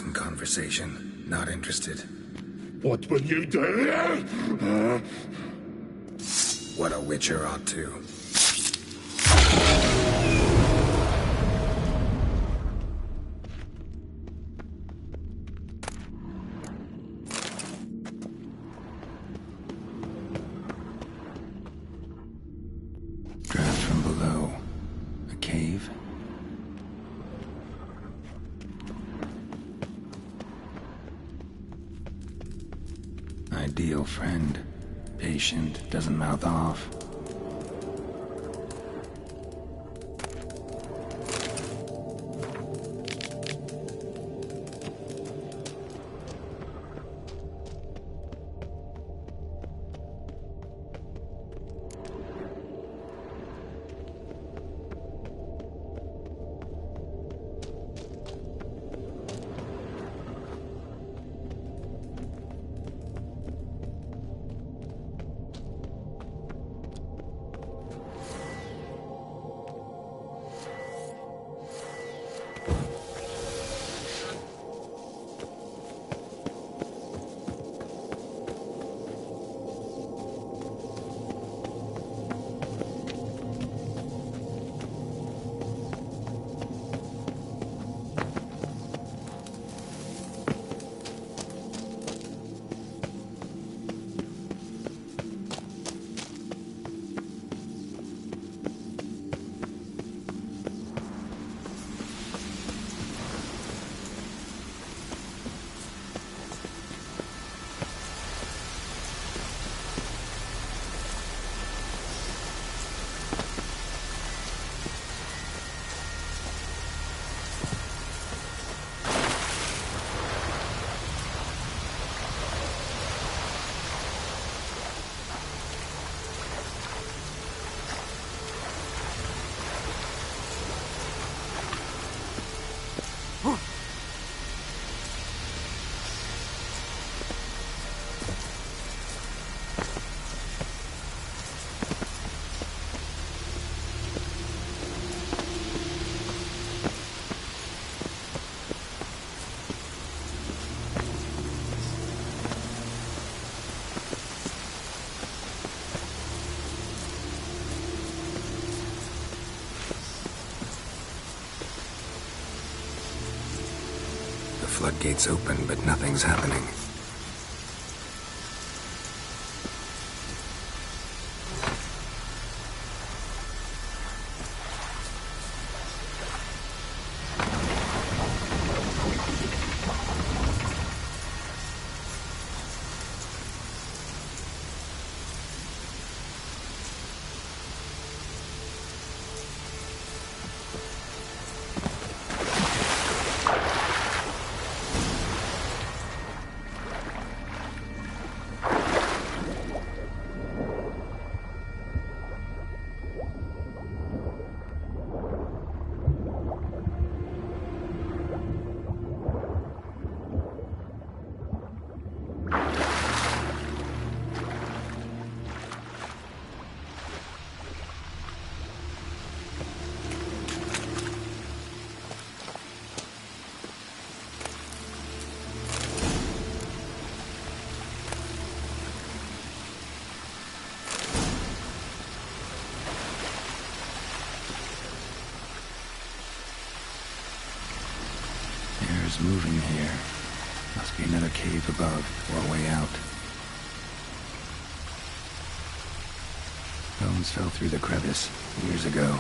in-person conversation. Not interested. What will you do? What a witcher ought to. Draft from below. A cave? Ideal friend. Patient, doesn't mouth off. Floodgates open, but nothing's happening. Air's moving here. Must be another cave above, or a way out. Bones fell through the crevice years ago.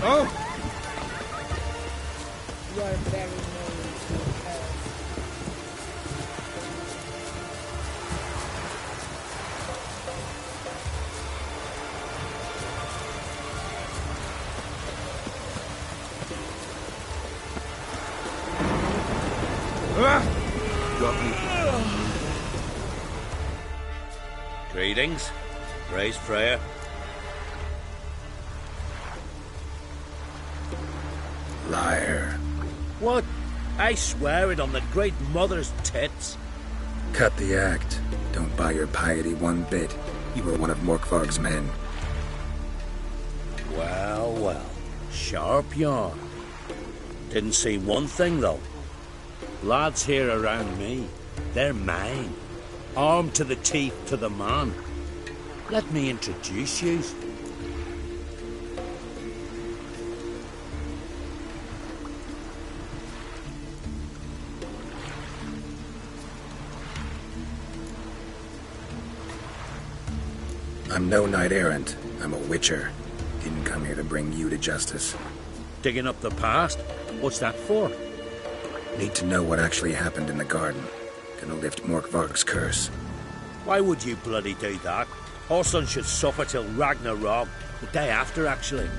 Oh! You are very known to us. Got me. Greetings. Praise Freya. Liar. What? I swear it on the Great Mother's tits. Cut the act. Don't buy your piety one bit. You were one of Morkvarg's men. Well, well. Sharp yarn. Didn't see one thing, though. Lads here around me, they're mine. Armed to the teeth to the man. Let me introduce you. I'm no knight-errant. I'm a witcher. Didn't come here to bring you to justice. Digging up the past? What's that for? Need to know what actually happened in the garden. Gonna lift Morkvarg's curse. Why would you bloody do that? Our son should suffer till Ragnarok. The day after, actually.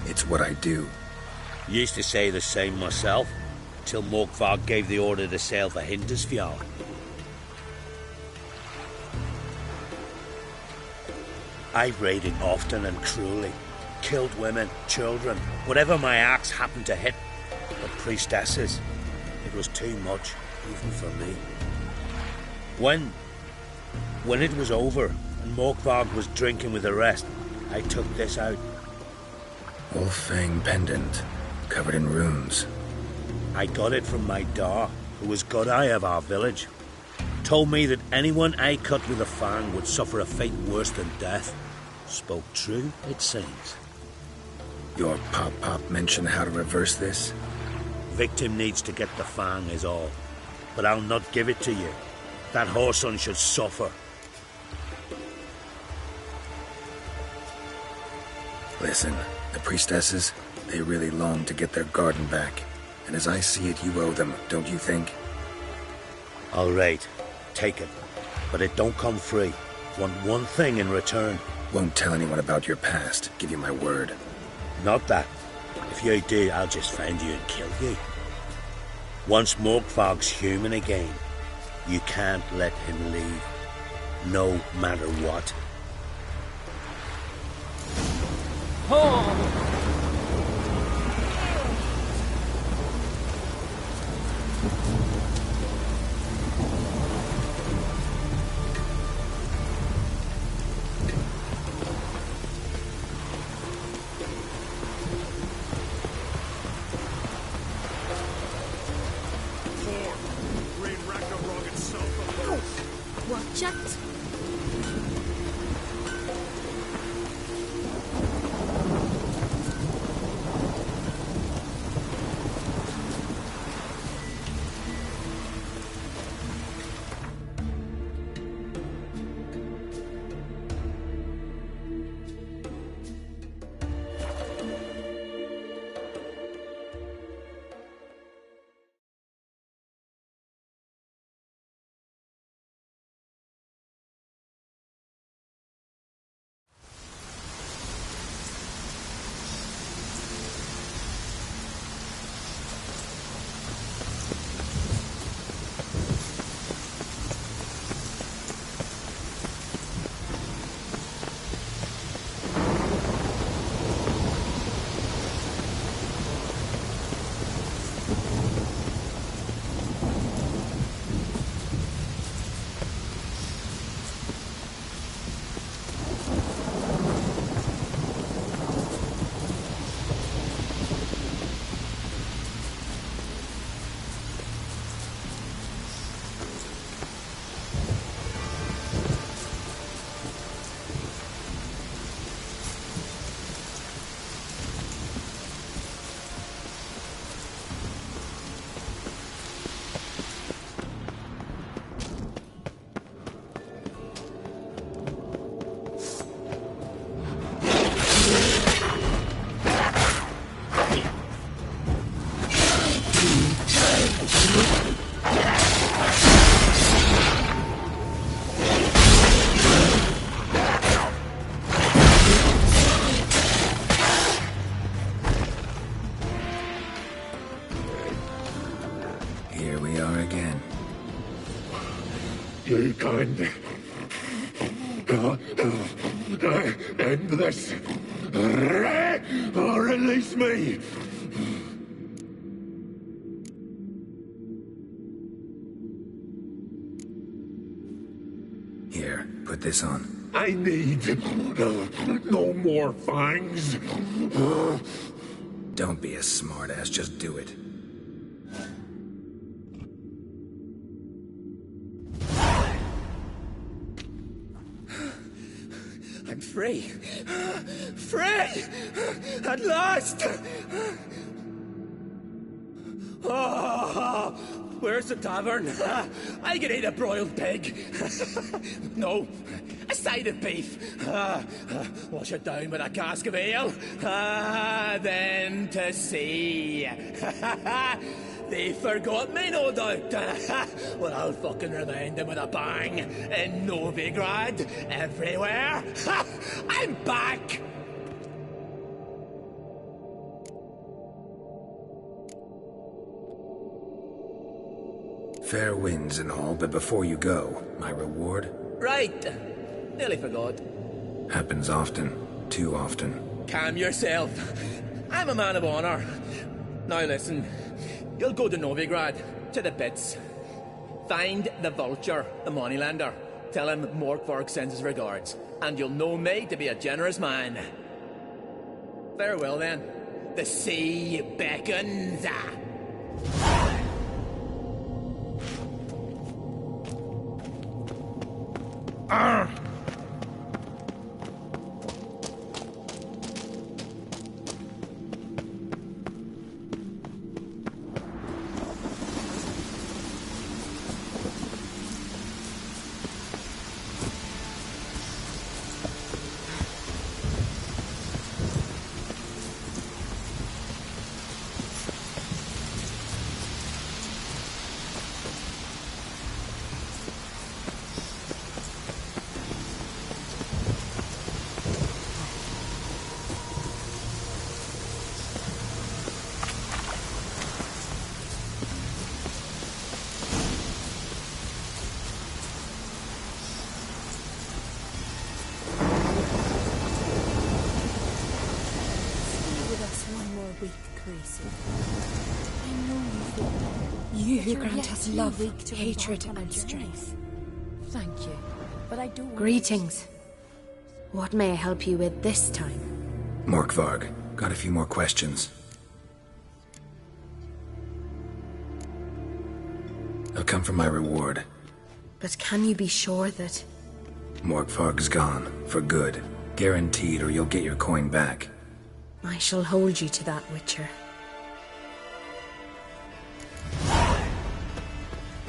It's what I do. Used to say the same myself, till Morkvarg gave the order to sail for Hindisfjall. I've raided often and cruelly. Killed women, children, whatever my axe happened to hit. But priestesses, it was too much, even for me. When it was over, and Morkvarg was drinking with the rest, I took this out. Wolf-fang pendant, covered in runes. I got it from my da, who was Godai of our village. Told me that anyone I cut with a fang would suffer a fate worse than death. Spoke true, it seems. Your pop-pop mentioned how to reverse this? Victim needs to get the fang is all. But I'll not give it to you. That whoreson should suffer. Listen, the priestesses, they really long to get their garden back. And as I see it, you owe them, don't you think? All right, take it. But it don't come free. Want one thing in return. Won't tell anyone about your past, give you my word. Not that. If you do, I'll just find you and kill you. Once Morkvarg's human again, you can't let him leave. No matter what. Oh! Watch it. end. End this. Or release me. Here, put this on. I need no more fangs. Don't be a smartass, just do it. I'm free. Free! At last! Oh, where's the tavern? I can eat a broiled pig. No, a side of beef. Wash it down with a cask of ale. Then to sea. They forgot me, no doubt. Well, I'll fucking remind them with a bang. In Novigrad, everywhere. I'm back! Fair winds and all, but before you go, my reward? Right. Nearly forgot. Happens often. Too often. Calm yourself. I'm a man of honor. Now listen. You'll go to Novigrad, to the pits. Find the vulture, the moneylender. Tell him Morkvarg sends his regards. And you'll know me to be a generous man. Farewell then. The sea beckons. You who grant us love, hatred, and strength. Thank you, but I do. Greetings. What may I help you with this time? Morkvarg, got a few more questions. I'll come for my reward. But can you be sure that... Morkvarg's gone, for good. Guaranteed, or you'll get your coin back. I shall hold you to that, Witcher.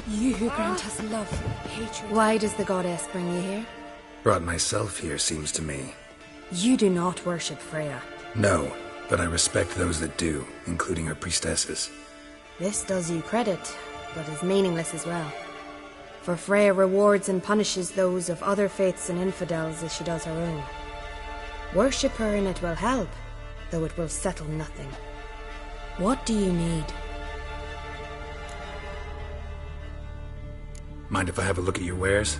You who grant us love, hatred... Why does the goddess bring you here? Brought myself here, seems to me. You do not worship Freya. No, but I respect those that do, including her priestesses. This does you credit, but is meaningless as well. For Freya rewards and punishes those of other faiths and infidels as she does her own. Worship her and it will help, though it will settle nothing. What do you need? Mind if I have a look at your wares?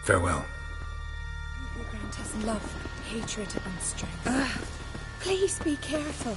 Farewell. You who grant us love, hatred, and strength. Please be careful.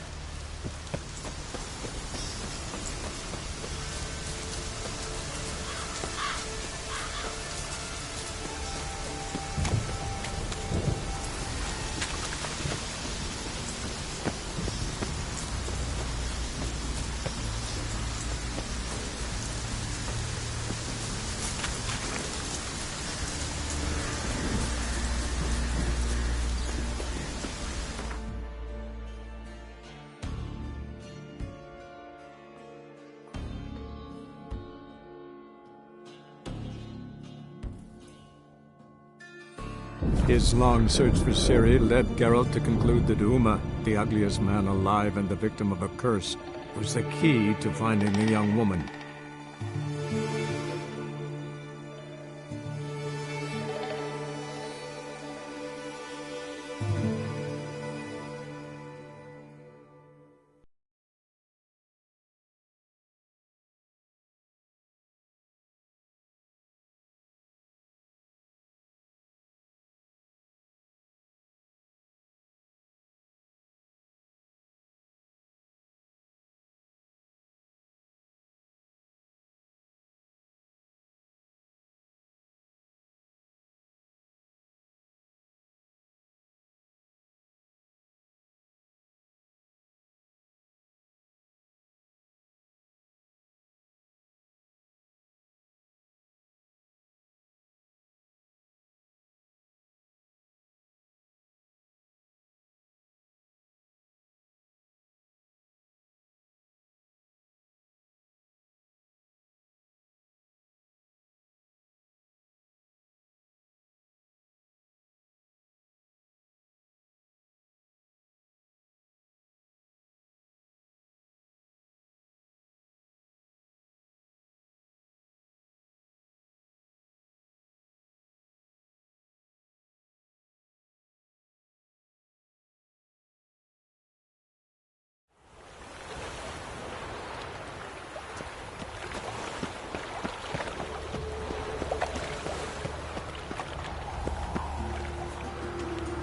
His long search for Ciri led Geralt to conclude that Uma, the ugliest man alive and the victim of a curse, was the key to finding the young woman.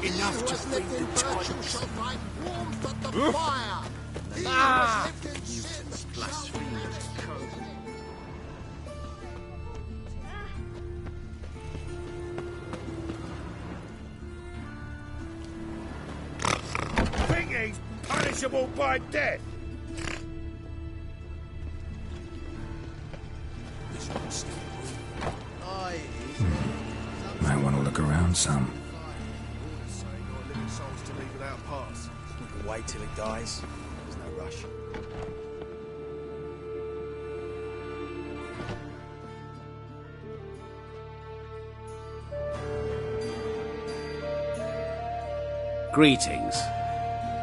Enough to feed the titans. Shall find warmth at the fire. Ah! Blasphemous code. Think he's punishable by death? Might want to look around some. We can wait till he dies. There's no rush. Greetings.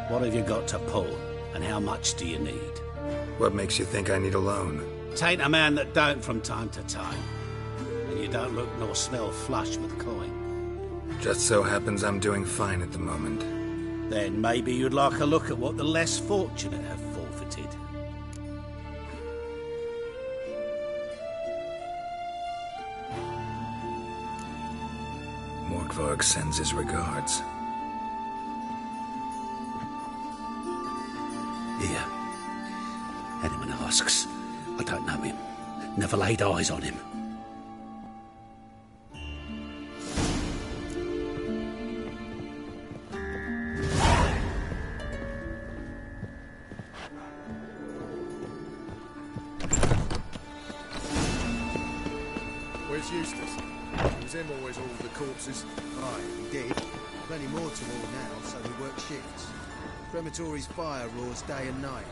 What have you got to pull, and how much do you need? What makes you think I need a loan? Tain't a man that don't from time to time. And you don't look nor smell flush with coin. Just so happens I'm doing fine at the moment. Then maybe you'd like a look at what the less fortunate have forfeited. Morkvarg sends his regards. Here. Anyone asks, I don't know him. Never laid eyes on him. Where's Eustace? Was him always all the corpses? Right, he did. Plenty more to all now, so we work shifts. Crematory's fire roars day and night.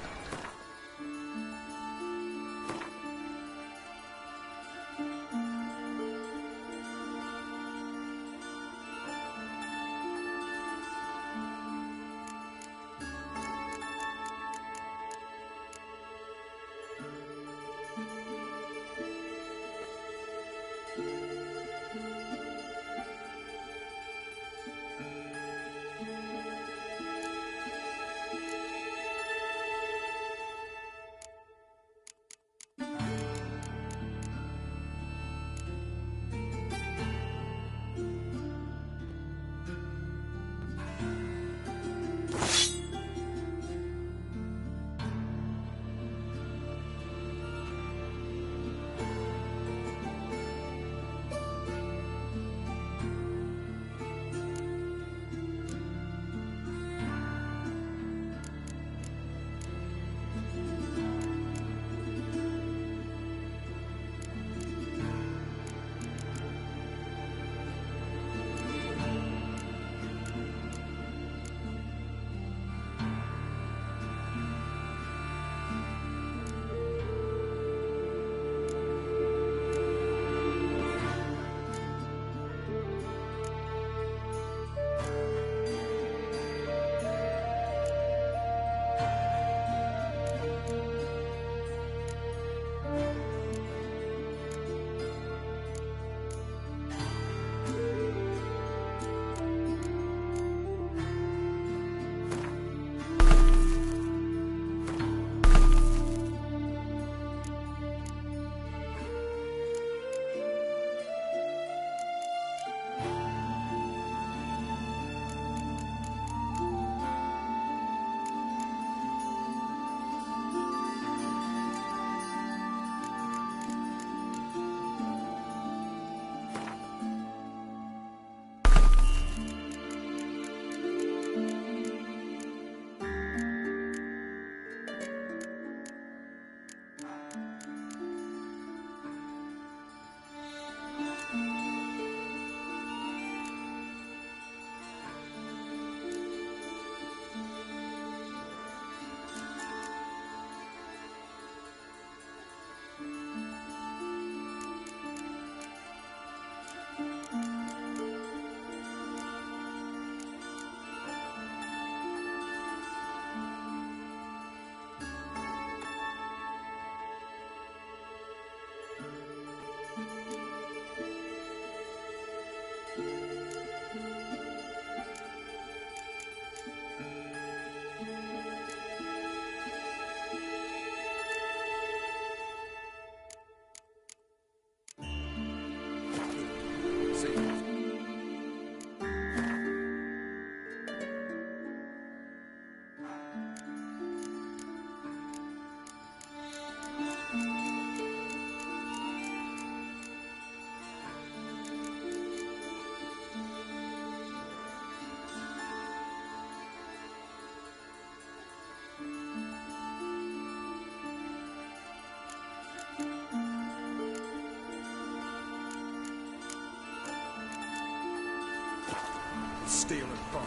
steel and fire.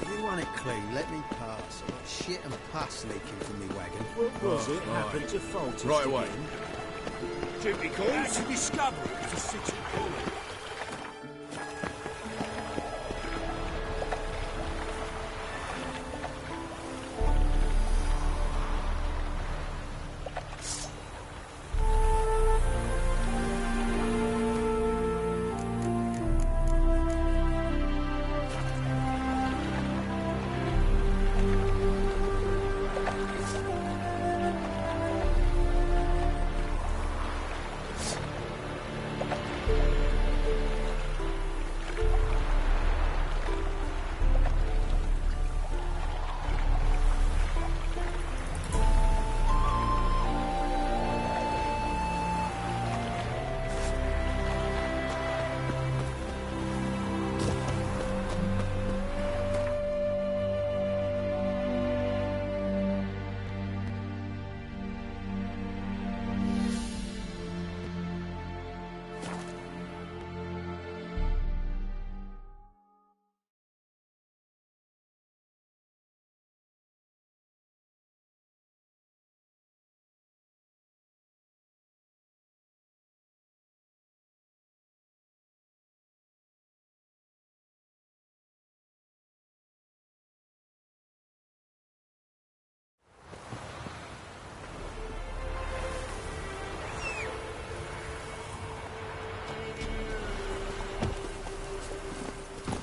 If you want it clean, let me pass. I've got shit and pus leaking from me wagon. What was it happened to fault us Right away. again? Duty calls. That's a discovery. It's a city calling.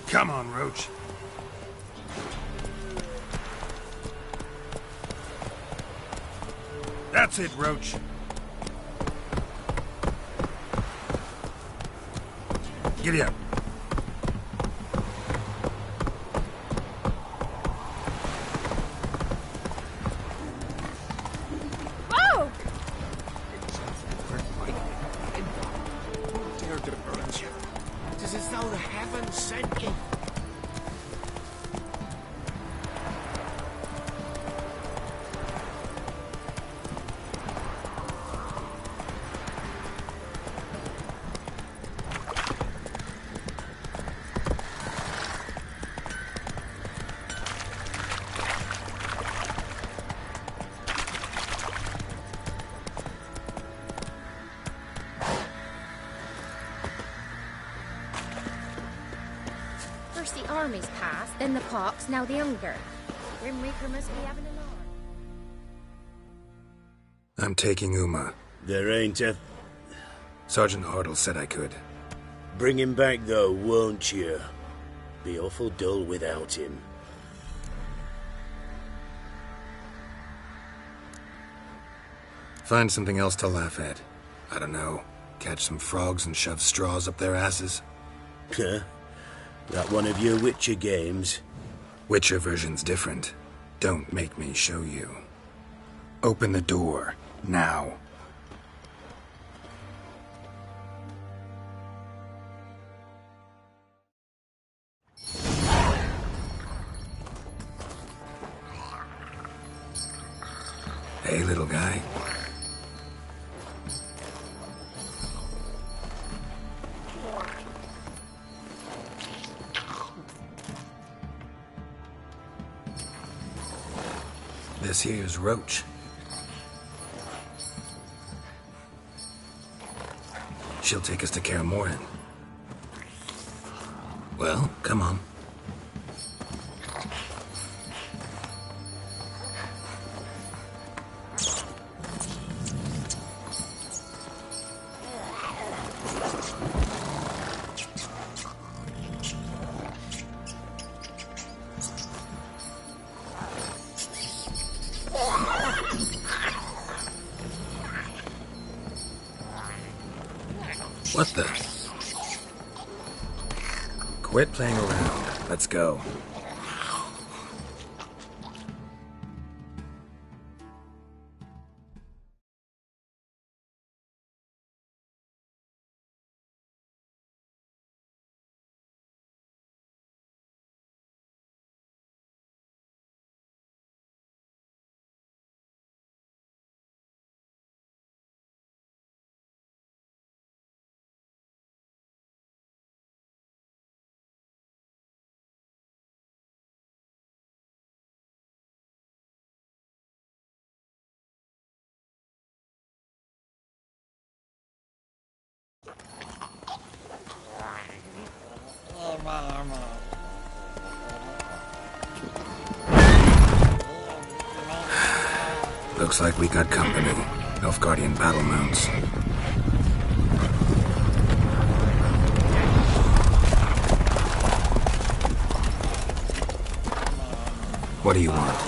Come on, Roach. That's it, Roach. Giddy up. Whoa! Dare to hurt you. It is as though the heavens sent you. First the armies passed, then the pox, now the hunger. Grim Reaper must be having an arm. I'm taking Uma. There ain't a... Sergeant Hartle said I could. Bring him back, though, won't you? Be awful dull without him. Find something else to laugh at. I don't know. Catch some frogs and shove straws up their asses. Huh? That one of your Witcher games? Witcher version's different. Don't make me show you. Open the door. Now. Hey, little guy. This here's Roach. She'll take us to Kaer Morhen. Well, come on. What the? Quit playing around. Let's go. Looks like we got company. Nilfgaardian battle mounts. What do you want?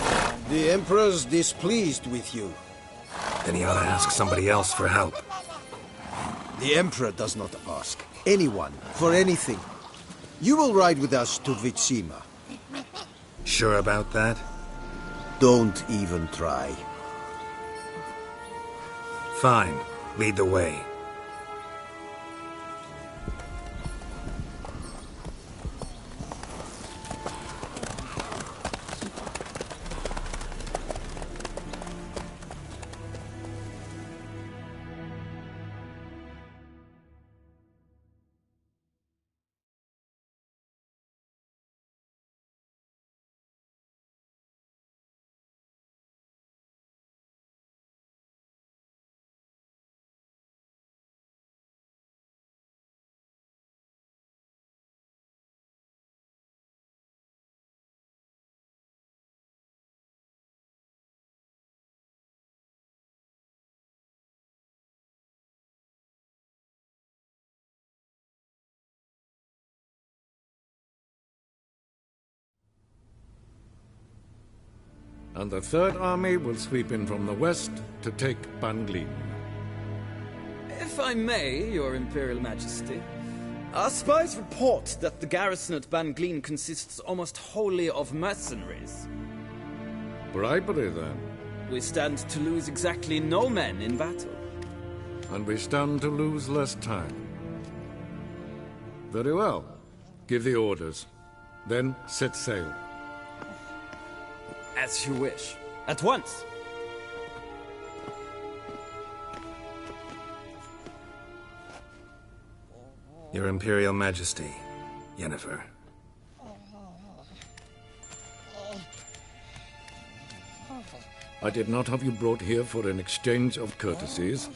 The Emperor's displeased with you. Then he ought to ask somebody else for help. The Emperor does not ask anyone for anything. You will ride with us to Vitsima. Sure about that? Don't even try. Fine. Lead the way. And the Third Army will sweep in from the west to take Banglin. If I may, Your Imperial Majesty, our spies report that the garrison at Banglin consists almost wholly of mercenaries. Bribery, then. We stand to lose exactly no men in battle. And we stand to lose less time. Very well. Give the orders. Then set sail. As you wish. At once! Your Imperial Majesty, Yennefer. I did not have you brought here for an exchange of courtesies.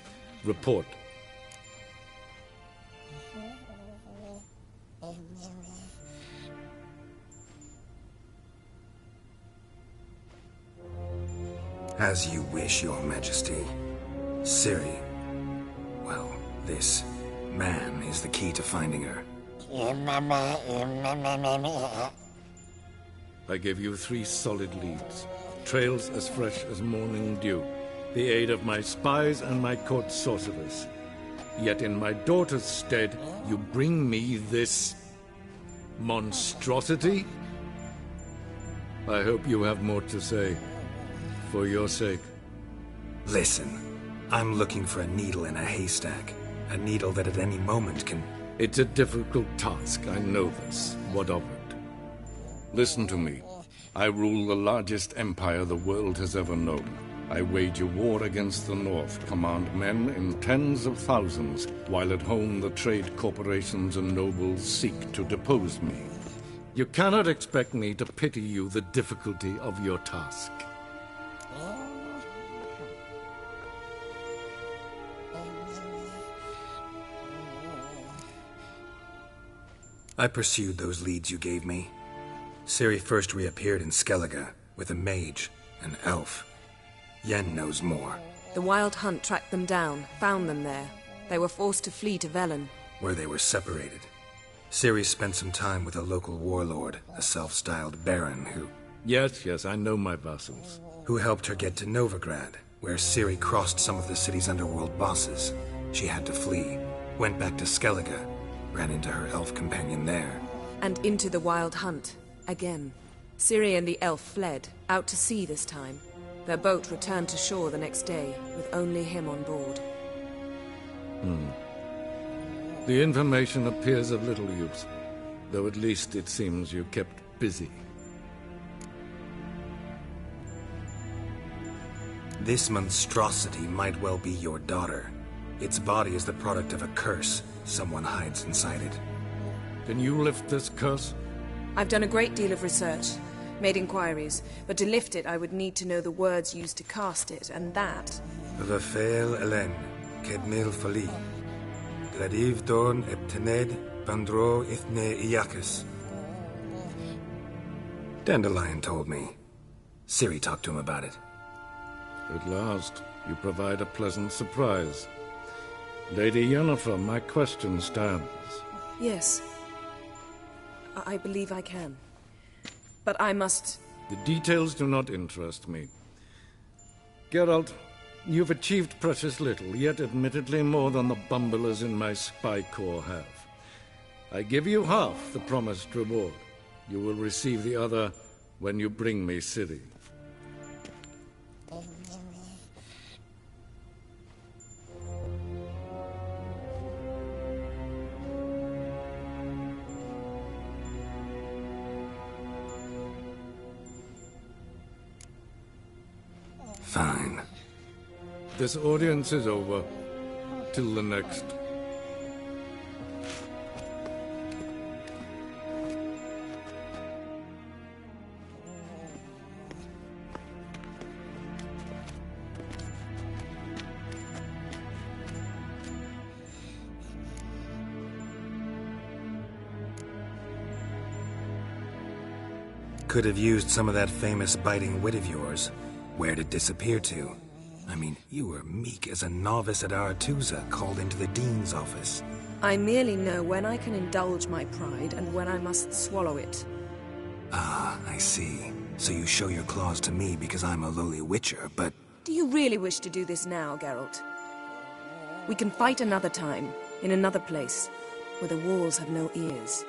Report. As you wish, Your Majesty. Ciri. Well, this man is the key to finding her. I gave you 3 solid leads. Trails as fresh as morning dew. The aid of my spies and my court sorcerers. Yet in my daughter's stead, you bring me this monstrosity? I hope you have more to say. For your sake. Listen, I'm looking for a needle in a haystack. A needle that at any moment can... It's a difficult task, I know this. What of it? Listen to me. I rule the largest empire the world has ever known. I wage a war against the North, command men in tens of thousands, while at home the trade corporations and nobles seek to depose me. You cannot expect me to pity you the difficulty of your task. I pursued those leads you gave me. Ciri first reappeared in Skellige with a mage, an elf. Yen knows more. The Wild Hunt tracked them down, found them there. They were forced to flee to Velen, where they were separated. Ciri spent some time with a local warlord, a self-styled baron who... Yes, I know my vassals. Who helped her get to Novigrad, where Ciri crossed some of the city's underworld bosses. She had to flee, went back to Skellige, ran into her elf companion there. And into the Wild Hunt, again. Ciri and the elf fled, out to sea this time. Their boat returned to shore the next day, with only him on board. The information appears of little use, though at least it seems you kept busy. This monstrosity might well be your daughter. Its body is the product of a curse. Someone hides inside it. Can you lift this curse? I've done a great deal of research, made inquiries, but to lift it I would need to know the words used to cast it, and that... Vafel Elen, Kedmil Fali, Gladiv Dorn Eptened, Bandro Ithne Iakis. Dandelion told me. Ciri talked to him about it. At last, you provide a pleasant surprise. Lady Yennefer, my question stands. Yes. I believe I can. But I must... The details do not interest me. Geralt, you've achieved precious little, yet admittedly more than the bumblers in my spy corps have. I give you half the promised reward. You will receive the other when you bring me Ciri. Fine. This audience is over. Till the next. Could have used some of that famous biting wit of yours. Where'd it disappear to? I mean, you were meek as a novice at Aretuza called into the Dean's office. I merely know when I can indulge my pride and when I must swallow it. Ah, I see. So you show your claws to me because I'm a lowly witcher, but... Do you really wish to do this now, Geralt? We can fight another time, in another place, where the walls have no ears.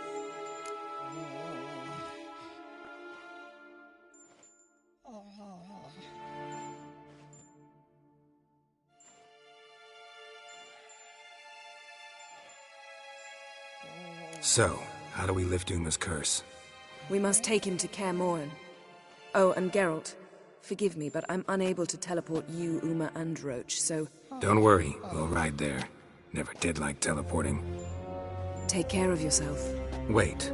So, how do we lift Uma's curse? We must take him to Kaer Morhen. Oh, and Geralt, forgive me, but I'm unable to teleport you, Uma, and Roach, so... Don't worry, we'll ride there. Never did like teleporting. Take care of yourself. Wait.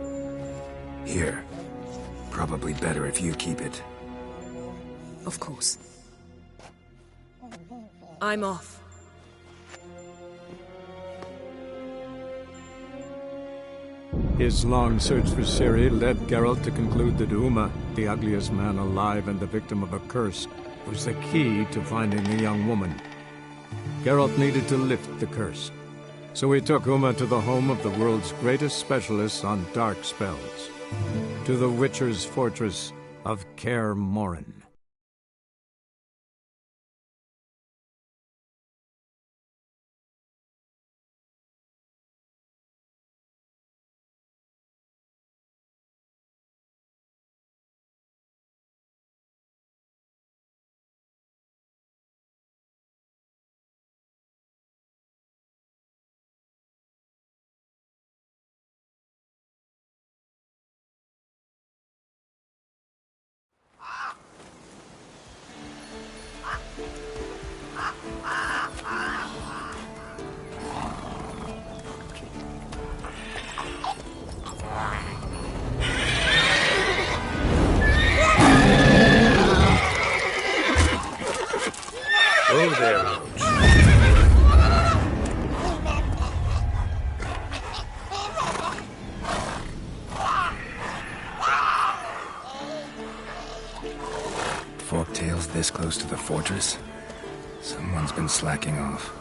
Here. Probably better if you keep it. Of course. I'm off. His long search for Ciri led Geralt to conclude that Uma, the ugliest man alive and the victim of a curse, was the key to finding the young woman. Geralt needed to lift the curse, so he took Uma to the home of the world's greatest specialists on dark spells, to the Witcher's fortress of Kaer Morhen. Oh, there, Roach. Forktail's this close to the fortress? Someone's been slacking off.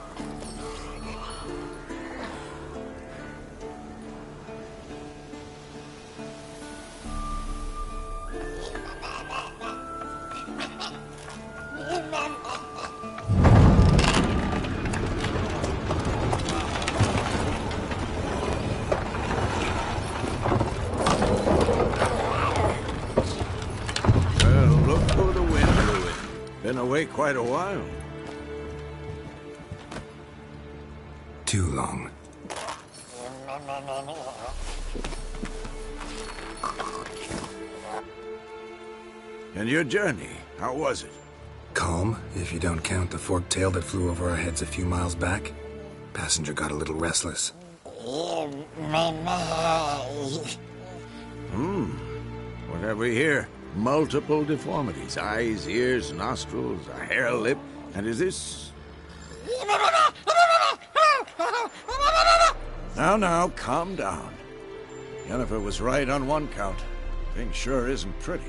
Been away quite a while. Too long. And your journey, how was it? Calm, if you don't count the forktail that flew over our heads a few miles back. Passenger got a little restless. What have we here? Multiple deformities. Eyes, ears, nostrils, a hair lip. And is this... Now, calm down. Yennefer was right on one count. Thing sure isn't pretty.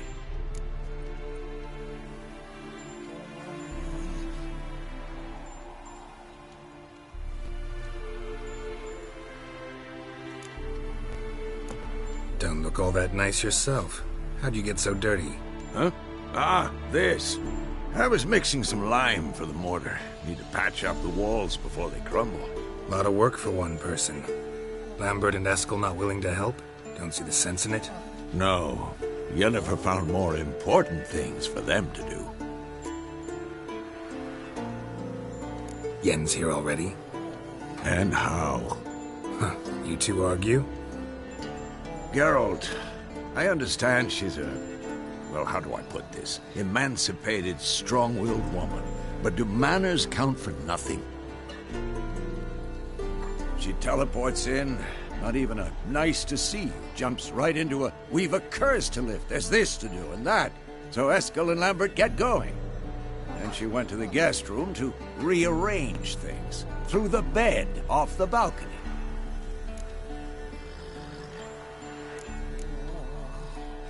that nice yourself. How'd you get so dirty? Huh? Ah, this. I was mixing some lime for the mortar. Need to patch up the walls before they crumble. Lot of work for one person. Lambert and Eskel not willing to help? Don't see the sense in it? No. Yennefer found more important things for them to do. Yen's here already? And how? Huh. You two argue? Geralt, I understand she's a... well, how do I put this? Emancipated, strong-willed woman. But do manners count for nothing? She teleports in, not even a nice to see, jumps right into a, we've a curse to lift, there's this to do and that. So Eskel and Lambert get going. Then she went to the guest room to rearrange things. Through the bed, off the balcony.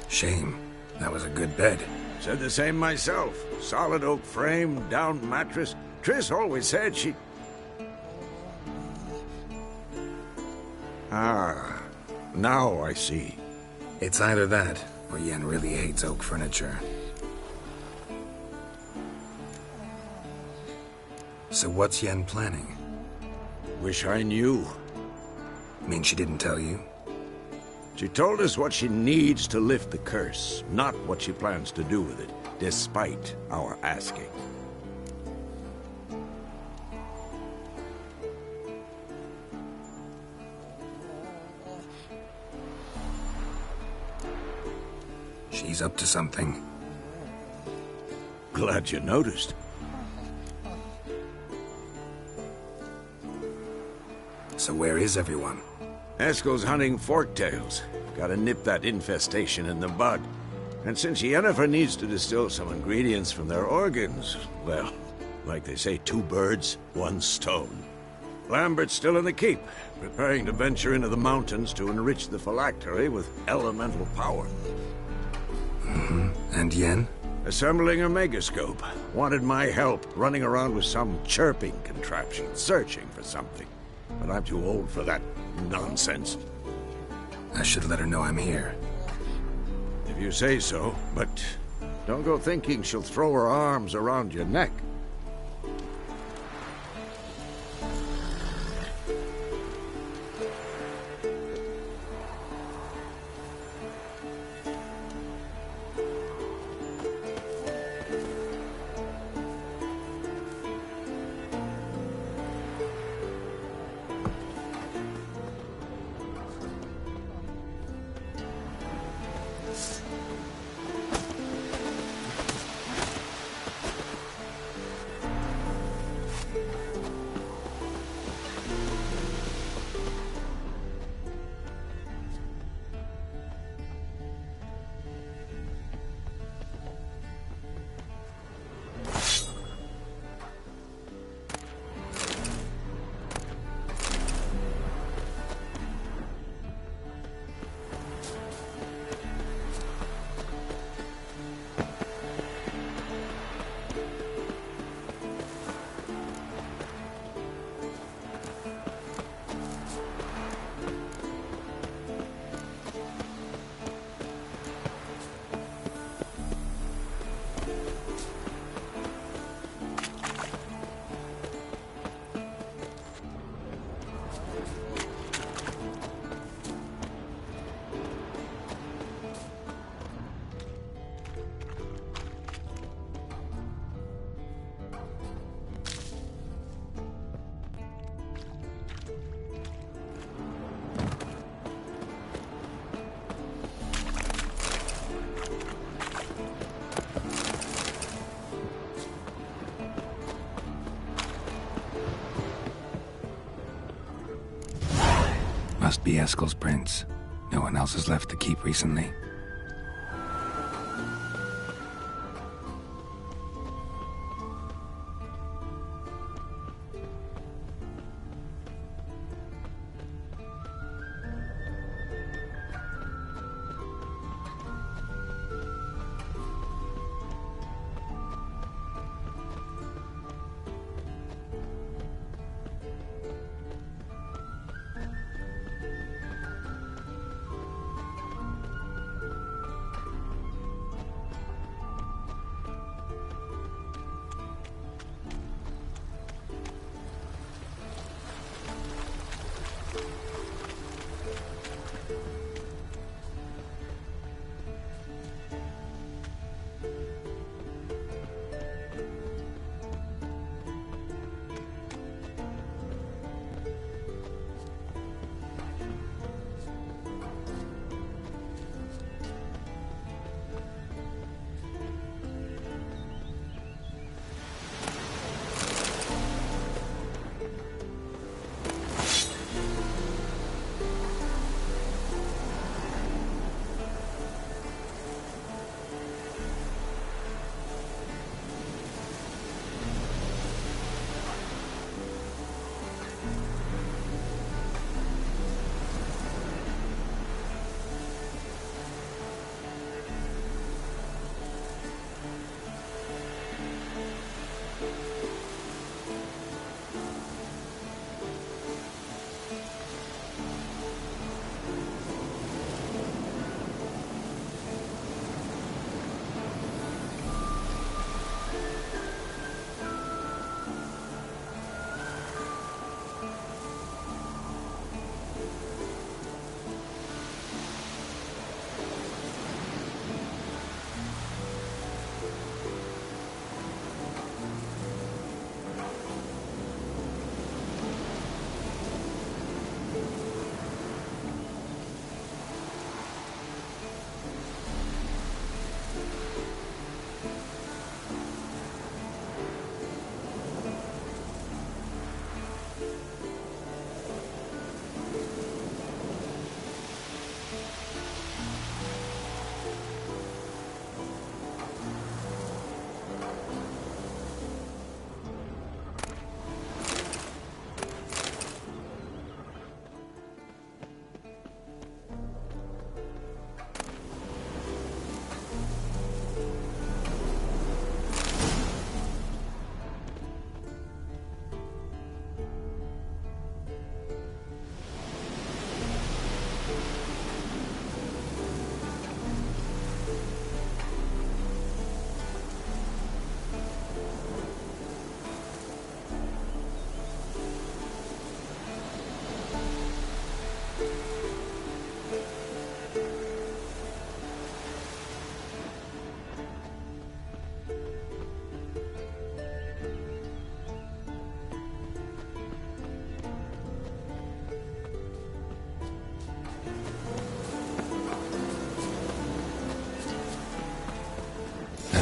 Shame. That was a good bed. Said the same myself. Solid oak frame, down mattress. Triss always said she... Ah, now I see. It's either that, or Yen really hates oak furniture. So what's Yen planning? Wish I knew. Mean she didn't tell you? She told us what she needs to lift the curse, not what she plans to do with it, despite our asking. She's up to something. Glad you noticed. So where is everyone? Eskel's hunting forktails. Gotta nip that infestation in the bud. And since Yennefer needs to distill some ingredients from their organs, well, like they say, 2 birds, 1 stone. Lambert's still in the keep, preparing to venture into the mountains to enrich the phylactery with elemental power. Mm-hmm. And Yen? Assembling a megascope. Wanted my help running around with some chirping contraption, searching for something. But I'm too old for that nonsense. I should let her know I'm here. If you say so, but don't go thinking she'll throw her arms around your neck. Must be Eskel's prints. No one else has left the keep recently.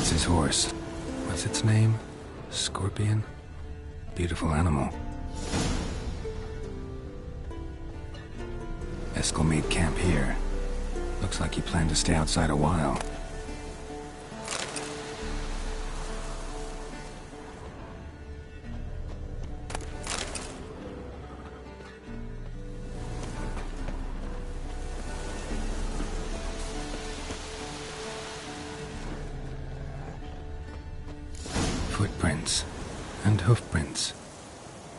That's his horse. What's its name? Scorpion? Beautiful animal. Eskel made camp here. Looks like he planned to stay outside a while. Footprints and hoofprints.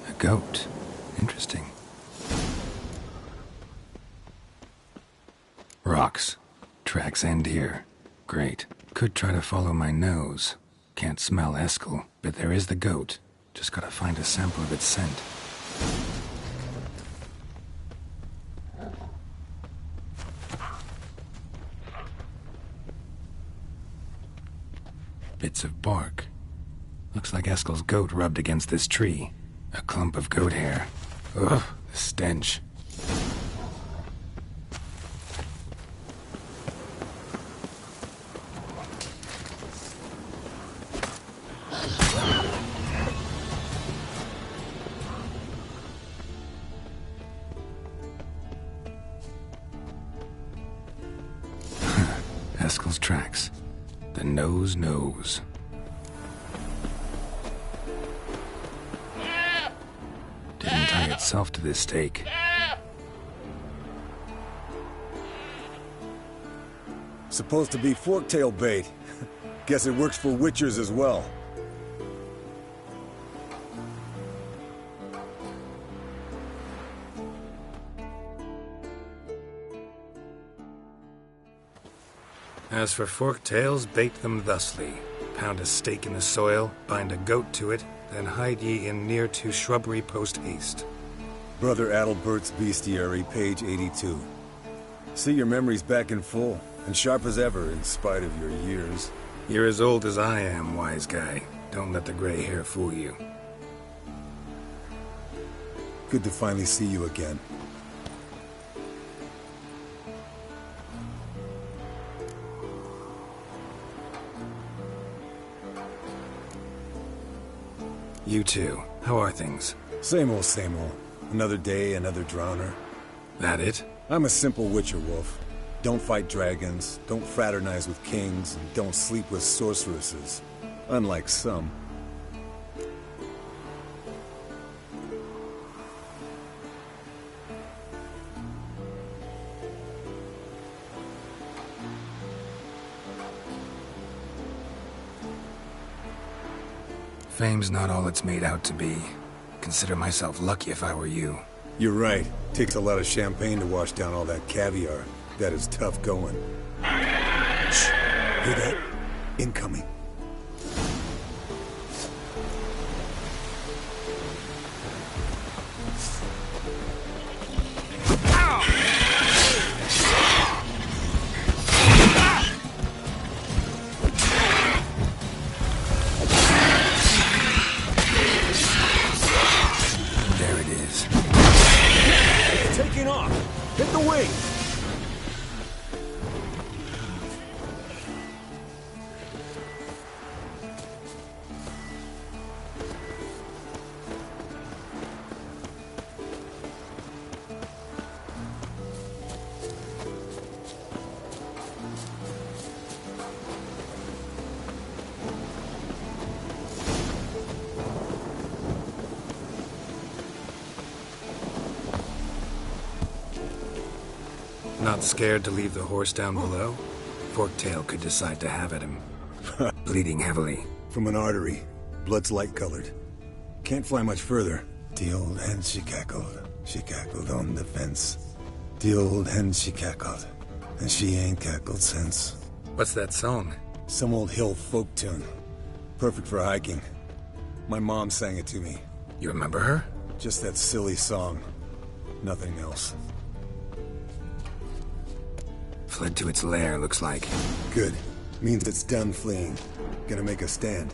A goat. Interesting. Rocks. Tracks end here. Great. Could try to follow my nose. Can't smell Eskel, but there is the goat. Just gotta find a sample of its scent. Bits of bark. Looks like Eskel's goat rubbed against this tree. A clump of goat hair. Ugh, the stench. Eskel's tracks. The nose knows. Didn't tie itself to this stake. Supposed to be forktail bait. Guess it works for witchers as well. As for forktails, bait them thusly. Pound a stake in the soil, bind a goat to it, then hide ye in near to shrubbery post haste. Brother Adalbert's Bestiary, page 82. See your memories back in full, and sharp as ever in spite of your years. You're as old as I am, wise guy. Don't let the gray hair fool you. Good to finally see you again. You too. How are things? Same old, same old. Another day, another drowner. That it? I'm a simple witcher, Wolf. Don't fight dragons, don't fraternize with kings, and don't sleep with sorceresses. Unlike some. Fame's not all it's made out to be. Consider myself lucky if I were you. You're right. Takes a lot of champagne to wash down all that caviar. That is tough going. Shh. Hear that? Incoming. There it is. It's taking off! Hit the wing! Not scared to leave the horse down below? Forktail could decide to have at him. Bleeding heavily. From an artery. Blood's light-colored. Can't fly much further. The old hen she cackled on the fence. The old hen she cackled, and she ain't cackled since. What's that song? Some old hill folk tune. Perfect for hiking. My mom sang it to me. You remember her? Just that silly song. Nothing else. Fled to its lair, looks like. Good. Means it's done fleeing. Gonna make a stand.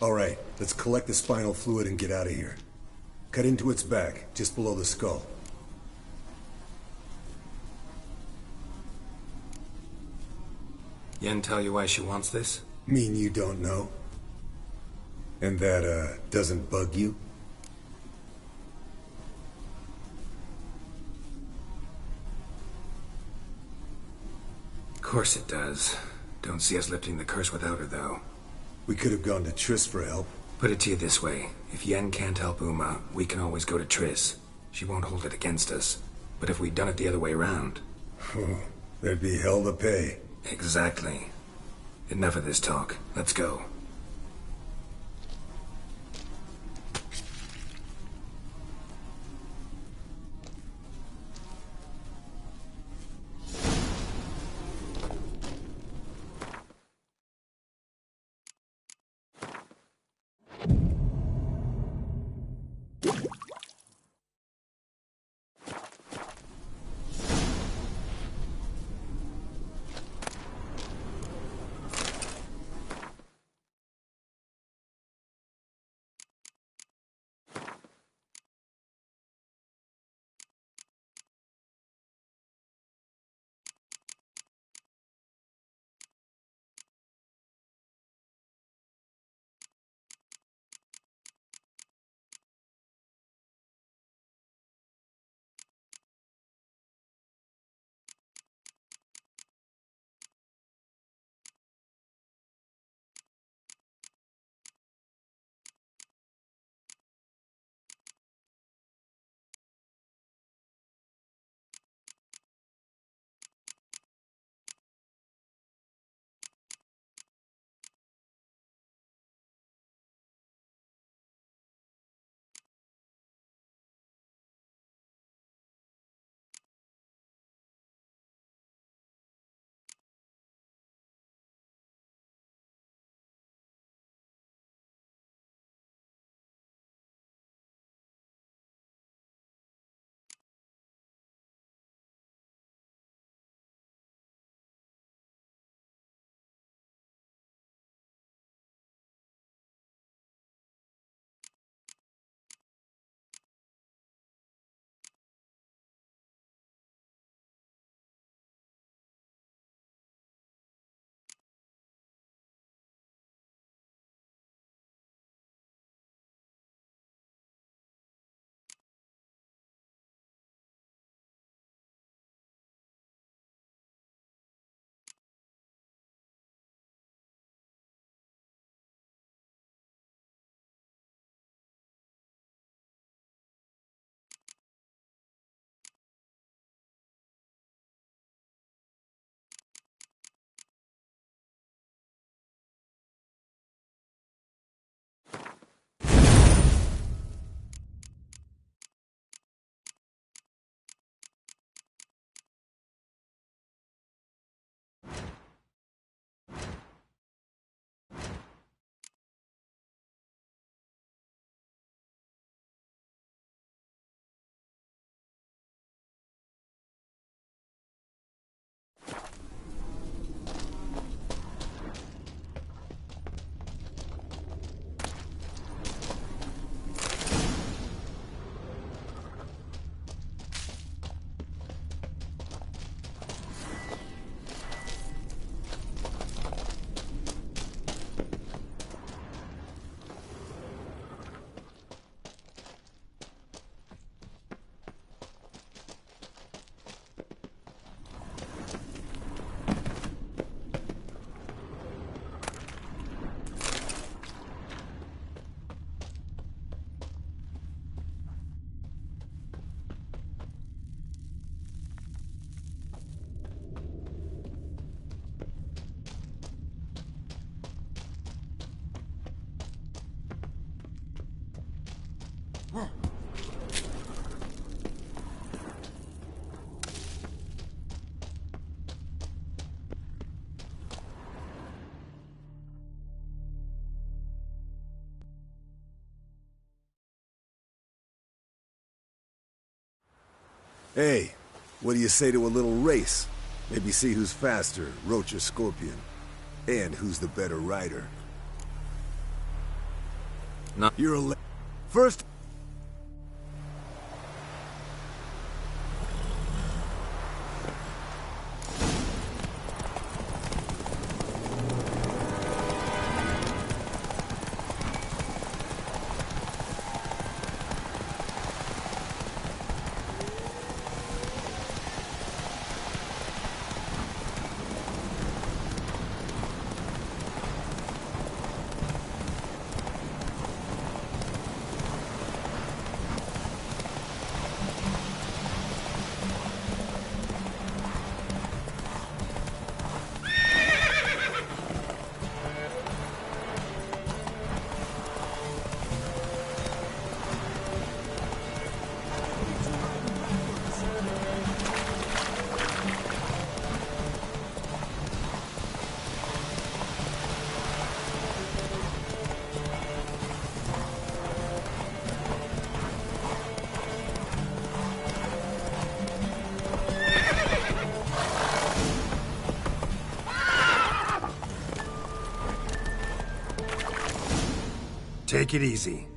All right, let's collect the spinal fluid and get out of here. Cut into its back, just below the skull. Yen tell you why she wants this? Mean you don't know? And that, doesn't bug you? Of course it does. Don't see us lifting the curse without her, though. We could have gone to Triss for help. Put it to you this way. If Yen can't help Uma, we can always go to Triss. She won't hold it against us. But if we'd done it the other way around... There'd be hell to pay. Exactly. Enough of this talk. Let's go. Hey, What do you say to a little race? Maybe see who's faster, Roach or Scorpion. And who's the better rider. No. You're a first... Take it easy.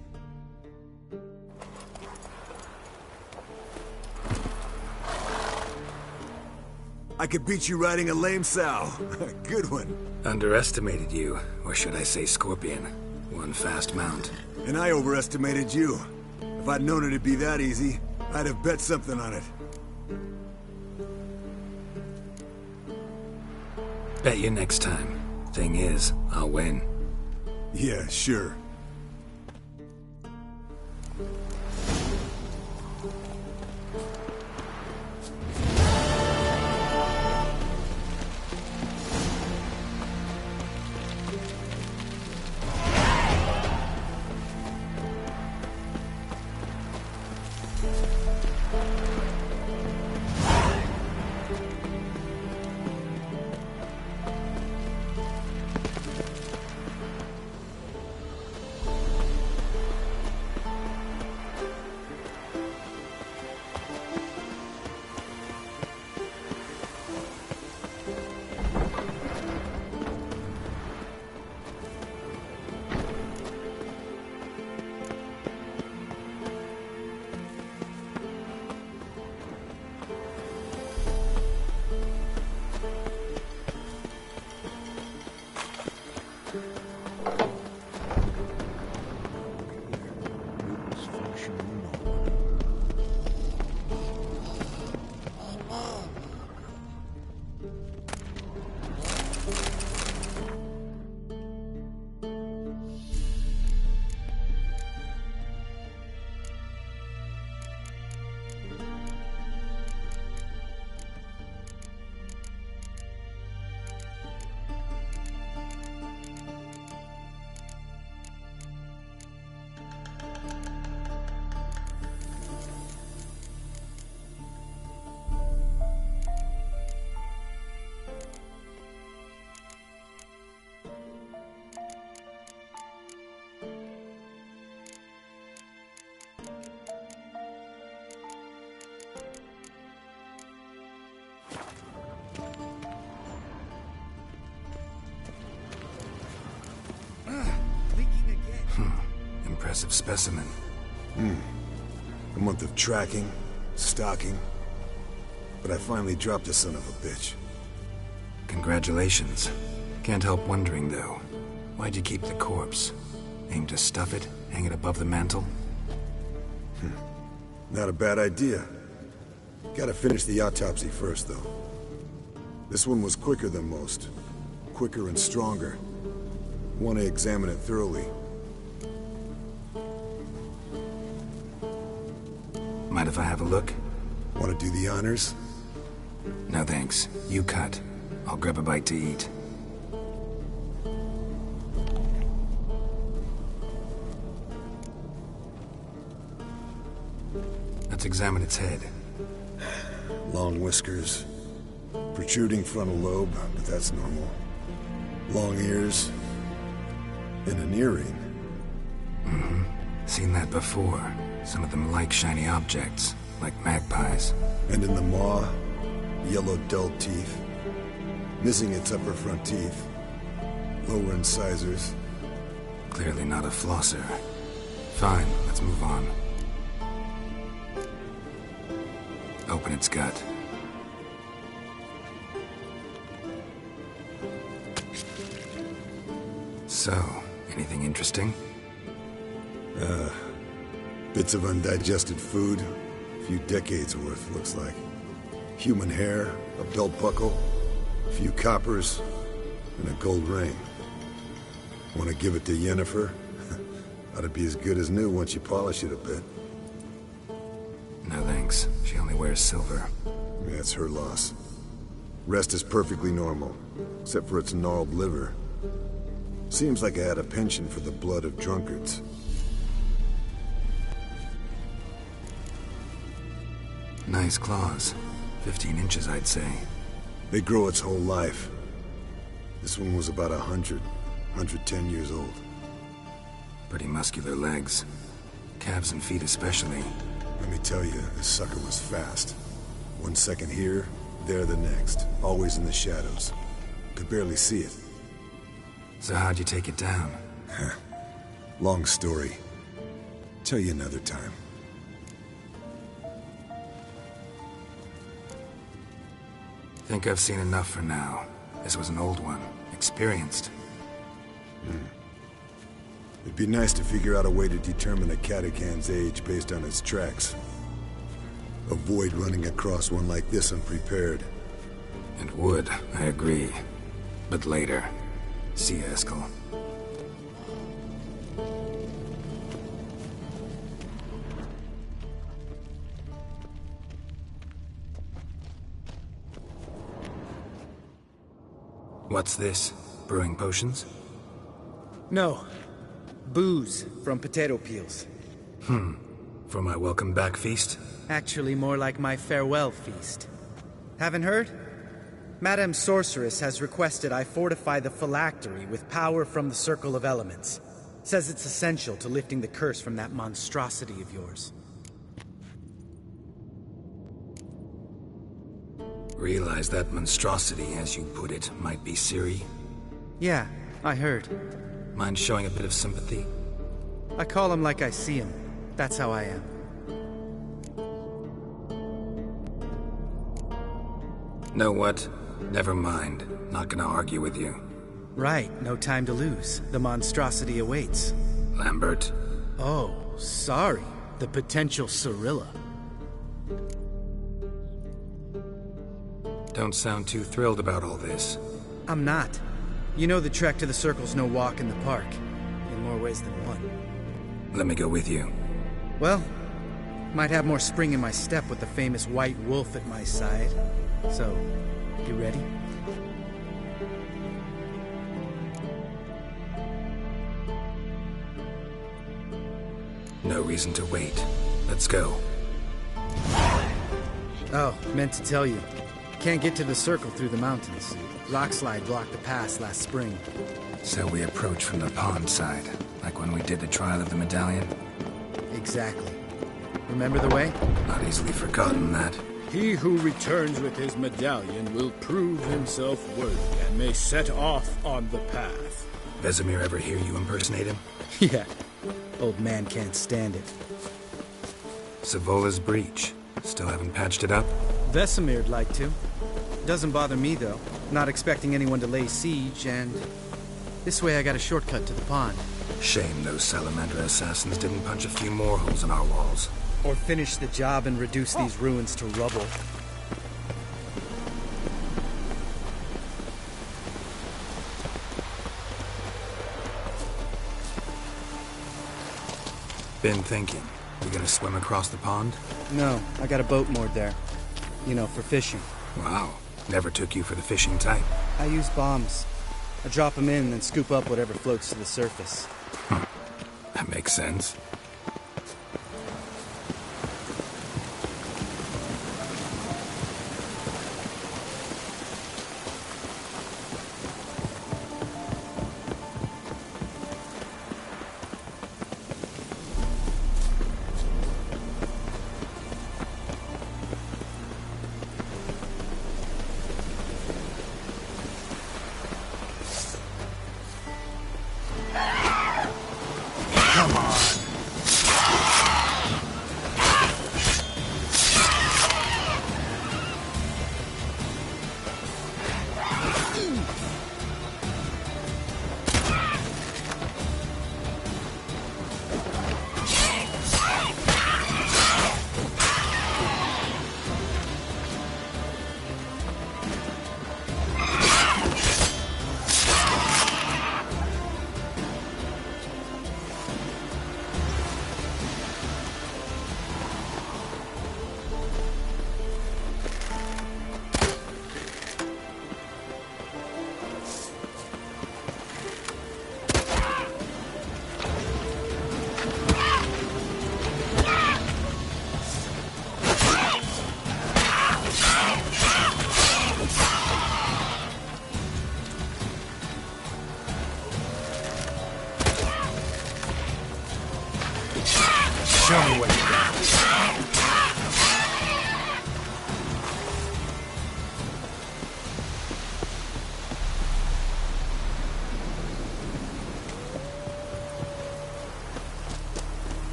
I could beat you riding a lame sow. Good one. Underestimated you, or should I say Scorpion. One fast mount. And I overestimated you. If I'd known it'd be that easy, I'd have bet something on it. Bet you next time. Thing is, I'll win. Yeah, sure. Impressive specimen. A month of tracking, stalking. But I finally dropped the son of a bitch. Congratulations. Can't help wondering, though. Why'd you keep the corpse? Aim to stuff it? Hang it above the mantle? Not a bad idea. Gotta finish the autopsy first, though. This one was quicker than most. Quicker and stronger. Want to examine it thoroughly. Mind if I have a look? Want to do the honors? No thanks. You cut. I'll grab a bite to eat. Let's examine its head. Long whiskers. Protruding frontal lobe, but that's normal. Long ears. And an earring. Mm-hmm. Seen that before. Some of them like shiny objects, like magpies. And in the maw, yellow dull teeth. Missing its upper front teeth. Lower incisors. Clearly not a flosser. Fine, let's move on. Open its gut. So, anything interesting? Bits of undigested food. A few decades worth, looks like. Human hair, a belt buckle, a few coppers, and a gold ring. Want to give it to Yennefer? Ought to be as good as new once you polish it a bit. No thanks. She only wears silver. That's her loss. Rest is perfectly normal, except for its gnarled liver. Seems like I had a penchant for the blood of drunkards. Nice claws. 15 inches, I'd say. They grow its whole life. This one was about 110 years old. Pretty muscular legs. Calves and feet especially. Let me tell you, this sucker was fast. 1 second here, there the next. Always in the shadows. Could barely see it. So how'd you take it down? Long story. Tell you another time. Think I've seen enough for now. This was an old one. Experienced. It'd be nice to figure out a way to determine a catacan's age based on its tracks. Avoid running across one like this unprepared. And would, I agree. But later. See you, Eskel. What's this? Brewing potions? No. Booze from potato peels. For my welcome back feast? Actually, more like my farewell feast. Haven't heard? Madame Sorceress has requested I fortify the phylactery with power from the Circle of Elements. Says it's essential to lifting the curse from that monstrosity of yours. Realize that monstrosity, as you put it, might be Ciri? Yeah, I heard. Mind showing a bit of sympathy? I call him like I see him. That's how I am. Know what? Never mind. Not gonna argue with you. Right, no time to lose. The monstrosity awaits. Lambert? Oh, sorry. The potential Cirilla. Don't sound too thrilled about all this. I'm not. You know the trek to the Circle's no walk in the park. In more ways than one. Let me go with you. Well, might have more spring in my step with the famous white wolf at my side. So, you ready? No reason to wait. Let's go. Oh, meant to tell you. Can't get to the Circle through the mountains. Rockslide blocked the pass last spring. So we approach from the pond side, like when we did the trial of the medallion? Exactly. Remember the way? Not easily forgotten, that. He who returns with his medallion will prove himself worthy and may set off on the path. Vesemir ever hear you impersonate him? Yeah. Old man can't stand it. Savola's breach. Still haven't patched it up? Vesemir'd like to. Doesn't bother me, though. Not expecting anyone to lay siege, and... this way I got a shortcut to the pond. Shame those Salamander assassins didn't punch a few more holes in our walls. Or finish the job and reduce these ruins to rubble. Been thinking. We gonna swim across the pond? No, I got a boat moored there. You know, for fishing. Wow. Never took you for the fishing type. I use bombs. I drop them in, then scoop up whatever floats to the surface. That makes sense.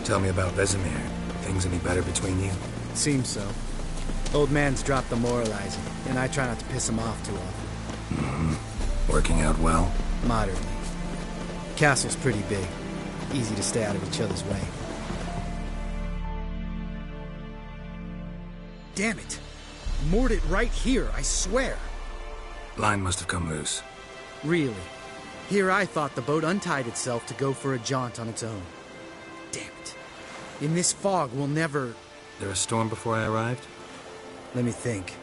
Tell me about Vesemir. Things any better between you? Seems so. Old man's dropped the moralizing, and I try not to piss him off too often. Mm-hmm. Working out well? Moderately. Castle's pretty big. Easy to stay out of each other's way. Damn it! Moored it right here, I swear! Line must have come loose. Really? Here I thought the boat untied itself to go for a jaunt on its own. Damn it. In this fog, we'll never... There a storm before I arrived? Let me think.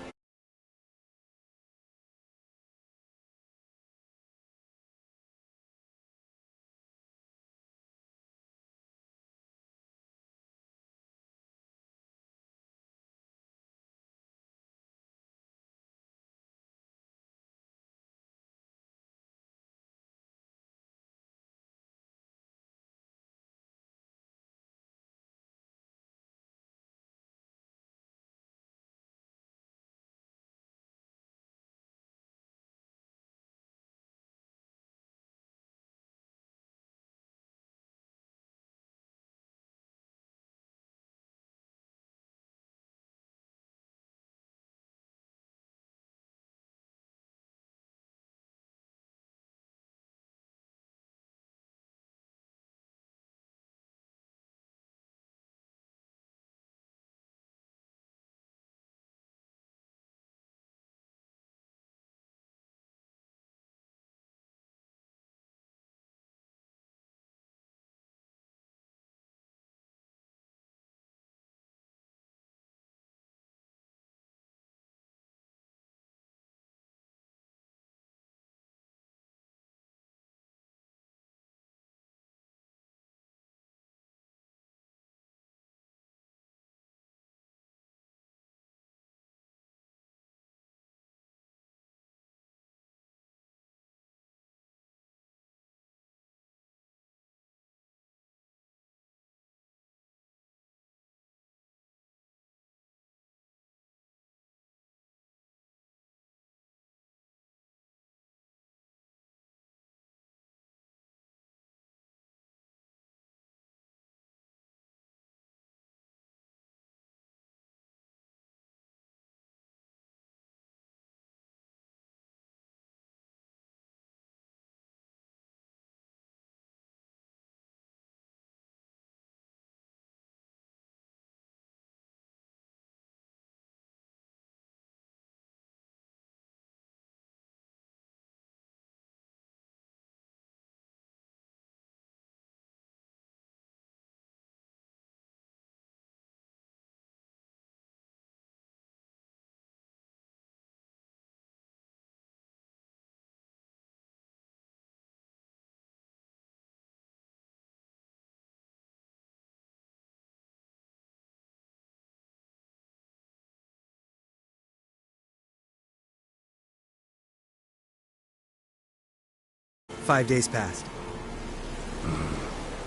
"5 days passed.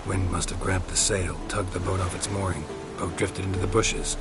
Wind must have grabbed the sail, tugged the boat off its mooring. Boat drifted into the bushes.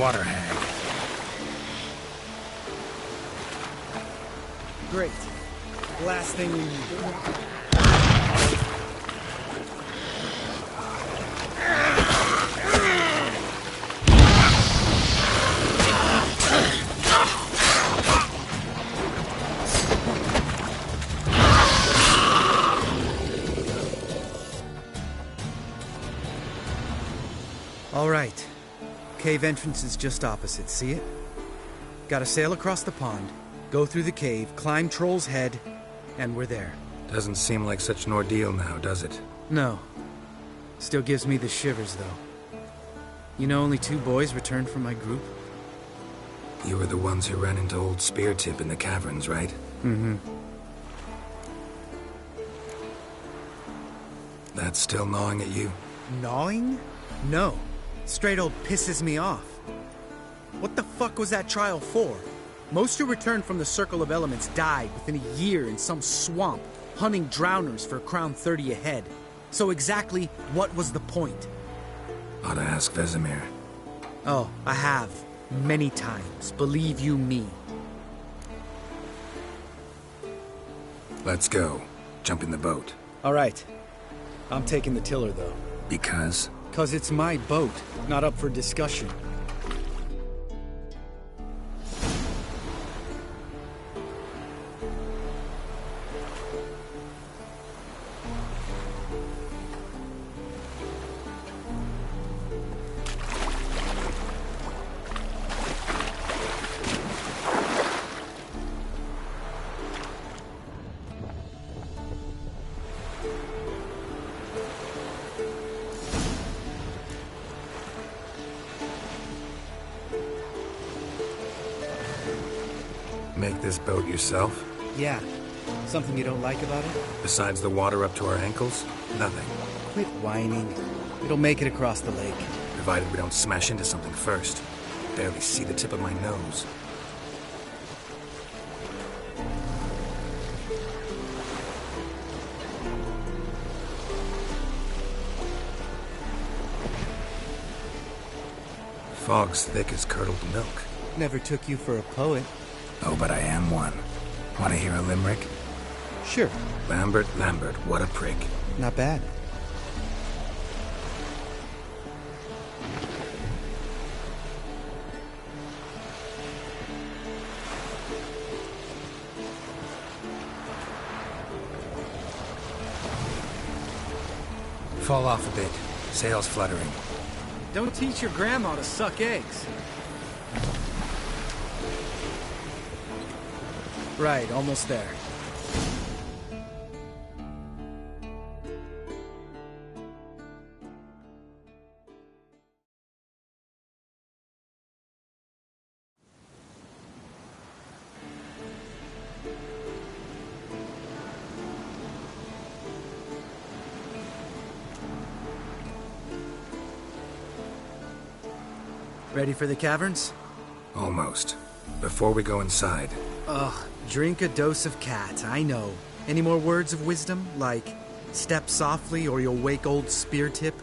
water hag. Great. Last thing we need. All right. Cave entrance is just opposite, see it? Gotta sail across the pond, go through the cave, climb Troll's Head, and we're there. Doesn't seem like such an ordeal now, does it? No. Still gives me the shivers, though. You know only 2 boys returned from my group? You were the ones who ran into old Speartip in the caverns, right? Mm-hmm. That's still gnawing at you? Gnawing? No. Straight old pisses me off. What the fuck was that trial for? Most who returned from the Circle of Elements died within a year in some swamp, hunting drowners for a crown 30 a head. So exactly what was the point? Ought to ask Vesemir. Oh, I have. Many times. Believe you me. Let's go. Jump in the boat. All right. I'm taking the tiller, though. Because? 'Cause it's my boat, not up for discussion. Make this boat yourself? Yeah. Something you don't like about it? Besides the water up to our ankles? Nothing. Quit whining. It'll make it across the lake. Provided we don't smash into something first. Barely see the tip of my nose. Fog's thick as curdled milk. Never took you for a poet. Oh, but I am one. Want to hear a limerick? Sure. Lambert, what a prick. Not bad. Fall off a bit. Sails fluttering. Don't teach your grandma to suck eggs. Right, almost there. Ready for the caverns? Almost. Before we go inside. Ugh, drink a dose of cat, I know. Any more words of wisdom? Like, step softly or you'll wake old Speartip?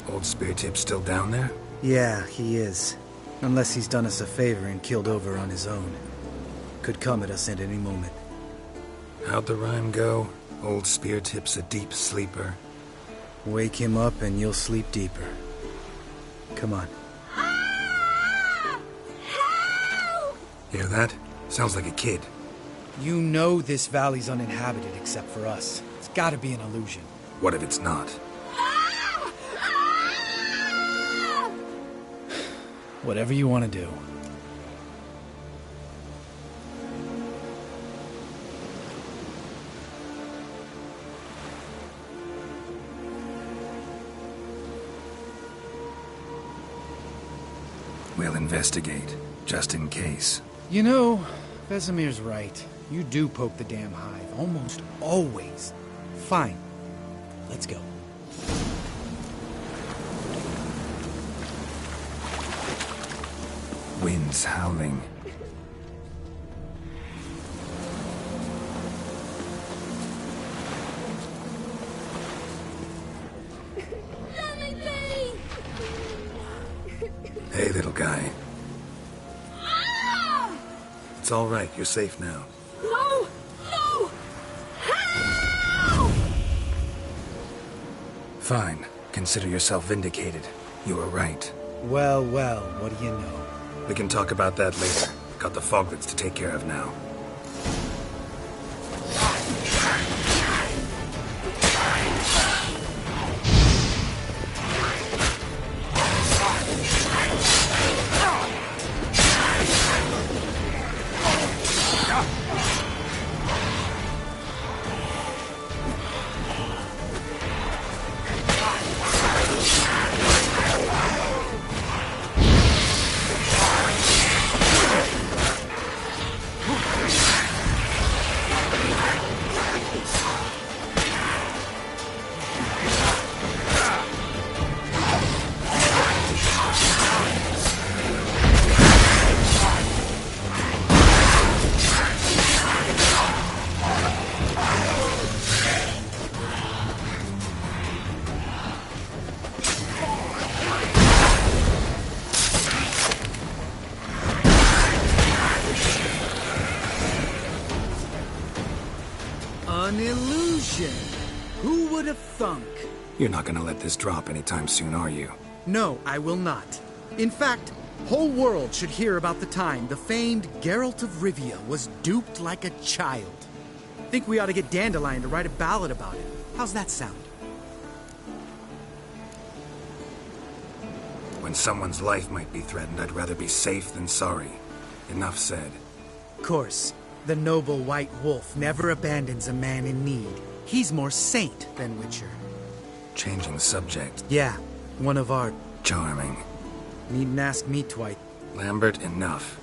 Old Speartip's still down there? Yeah, he is. Unless he's done us a favor and killed over on his own. Could come at us at any moment. How'd the rhyme go? Old Speartip's a deep sleeper. Wake him up and you'll sleep deeper. Come on. Hear that? Sounds like a kid. You know this valley's uninhabited except for us. It's gotta be an illusion. What if it's not? Whatever you want to do. We'll investigate, just in case. You know, Vesemir's right. You do poke the damn hive, almost always. Fine. Let's go. Wind's howling. It's all right. You're safe now. No! No! Help! Fine. Consider yourself vindicated. You were right. Well, well, what do you know? We can talk about that later. Got the foglets to take care of now. An illusion! Who would have thunk? You're not gonna let this drop anytime soon, are you? No, I will not. In fact, whole world should hear about the time the famed Geralt of Rivia was duped like a child. Think we ought to get Dandelion to write a ballad about it. How's that sound? When someone's life might be threatened, I'd rather be safe than sorry. Enough said. Of course, the noble white wolf never abandons a man in need. He's more saint than Witcher. Changing the subject. Yeah, one of our... Charming. Needn't ask me twice. Lambert, enough.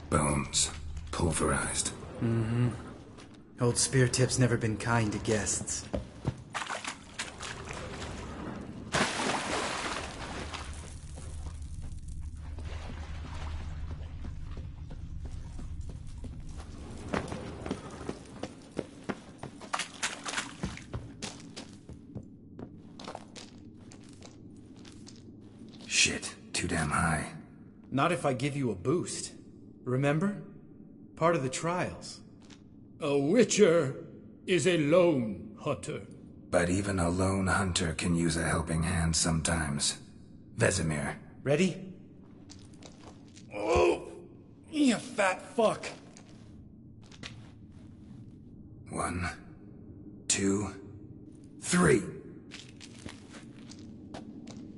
Bones. Pulverized. Mm-hmm. Old Spear Tip's never been kind to guests. Shit. Too damn high. Not if I give you a boost. Remember? Part of the trials. A witcher is a lone hunter. But even a lone hunter can use a helping hand sometimes. Vesemir. Ready? Oh, you fat fuck. 1, 2, 3.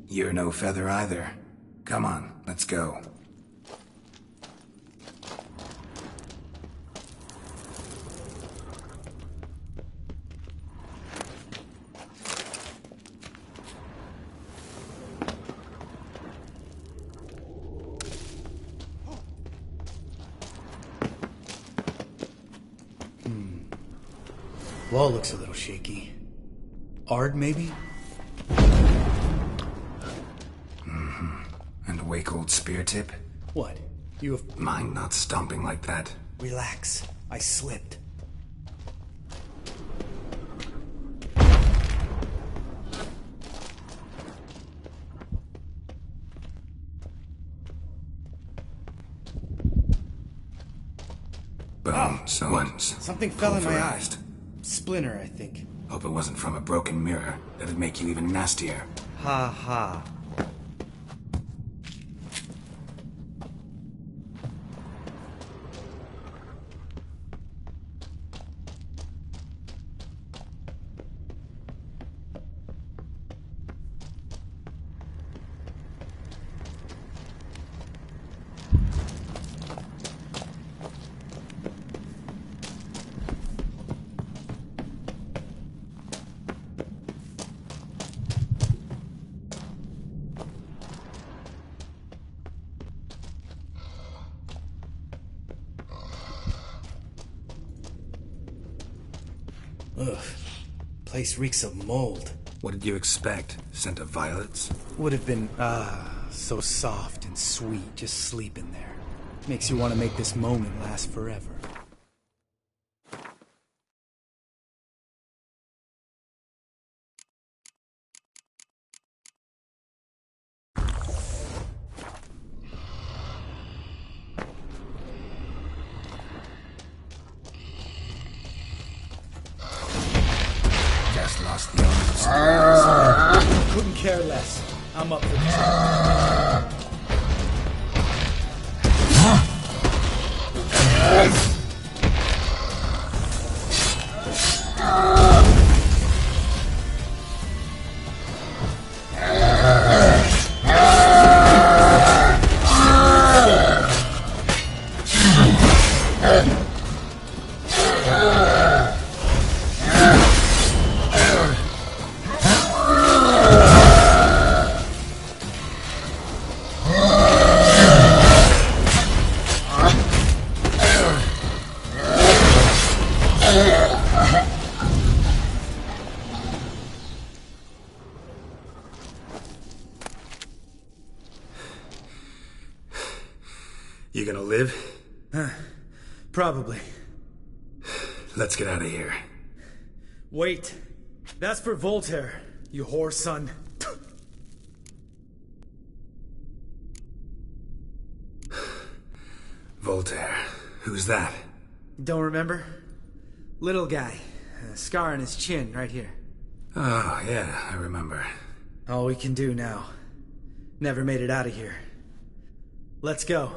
You're no feather either. Come on, let's go. Wall looks a little shaky. Ard, maybe? Mm-hmm. And wake old Spear Tip? What? You have... Mind not stomping like that. Relax. I slipped. So once. Something fell in my eye. pulverized. Splinter, I think. Hope it wasn't from a broken mirror. That'd make you even nastier. Ha ha. Ugh. Place reeks of mold. What did you expect? Scent of violets? Would have been, so soft and sweet just sleeping there. Makes you want to make this moment last forever. Just lost the owner of the Couldn't care less. I'm up for this. You gonna live? Probably. Let's get out of here. Wait. That's for Voltaire, you whore son. Voltaire. Who's that? Don't remember? Little guy. A scar on his chin, right here. Oh, yeah, I remember. All we can do now. Never made it out of here. Let's go.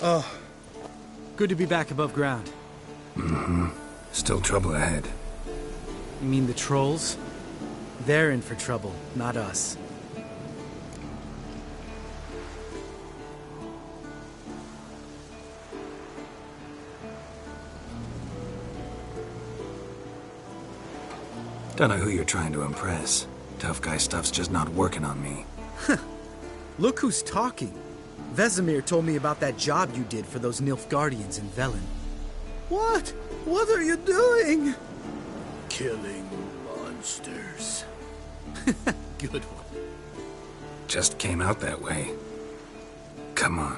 Oh, good to be back above ground. Mm-hmm. Still trouble ahead. You mean the trolls? They're in for trouble, not us. Don't know who you're trying to impress. Tough guy stuff's just not working on me. Look who's talking. Vesemir told me about that job you did for those Nilfgaardians in Velen. What? What are you doing? Killing monsters. Good one. Just came out that way. Come on.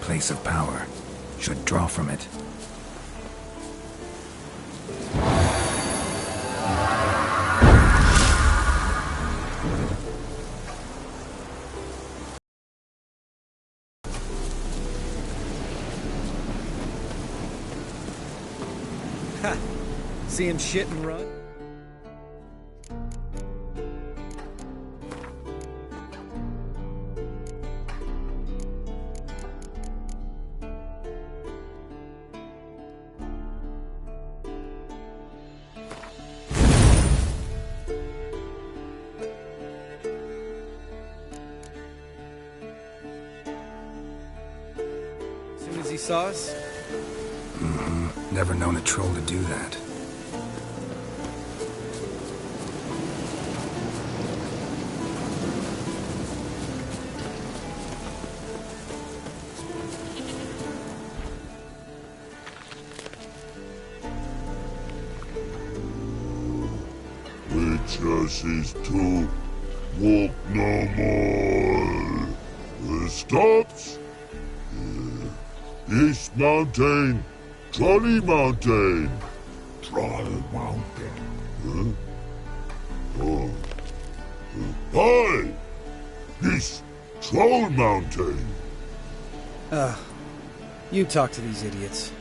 Place of power. Should draw from it. Ha! See him shit and run? Soon as he saw us? Mm-hmm. Never known a troll to do that. Witches is to walk no more. Stops. East Mountain. Trolley Mountain. Troll Mountain. Huh? Oh. Hi! This Troll Mountain. You talk to these idiots.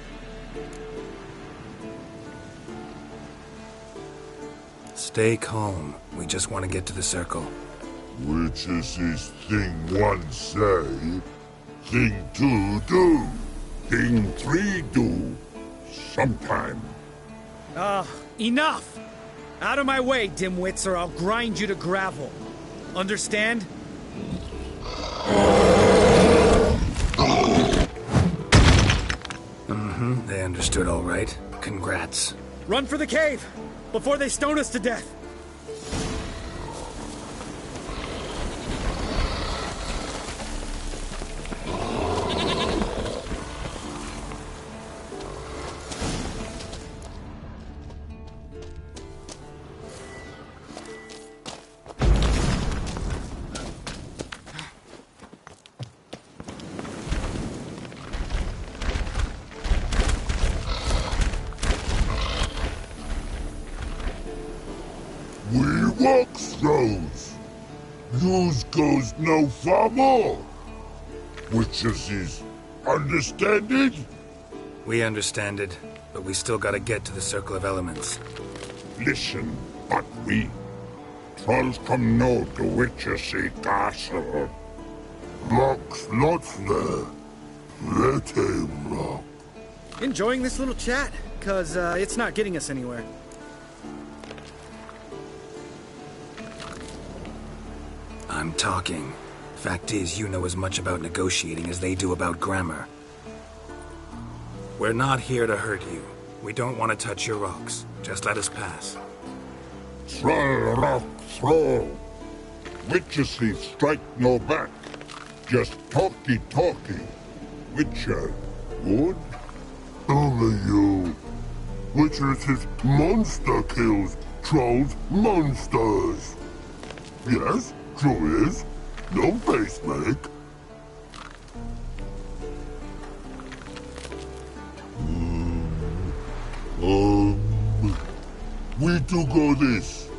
Stay calm. We just want to get to the circle. Which is this thing one say, thing two do, thing three do, sometime. Enough! Out of my way, dimwits, or I'll grind you to gravel. Understand? Mm-hmm. They understood all right. Congrats. Run for the cave! Before they stone us to death! We walk throws. Yous goes no far more. Witches is understand it? We understand it, but we still gotta get to the Circle of Elements. Listen, but we trolls come no to Witchessy Castle. Rock's not there. Let him rock. Enjoying this little chat? Cause, it's not getting us anywhere. I'm talking. Fact is, you know as much about negotiating as they do about grammar. We're not here to hurt you. We don't want to touch your rocks. Just let us pass. Troll rock throw. Witchessy strike no back. Just talky. Witcher, good? Only you. Witchess's monster kills trolls monsters. Yes, true is. No face make. We do go this.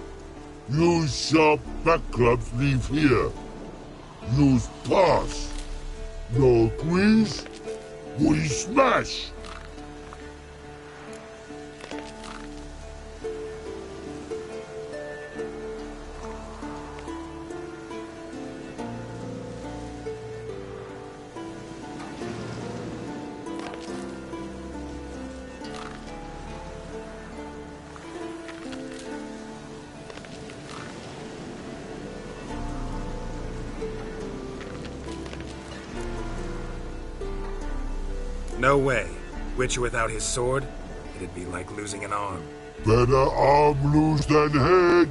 Use sharp back clubs leave here. Use pass. No agrees? We smash. No way. Witcher without his sword? It'd be like losing an arm. Better arm loose than head.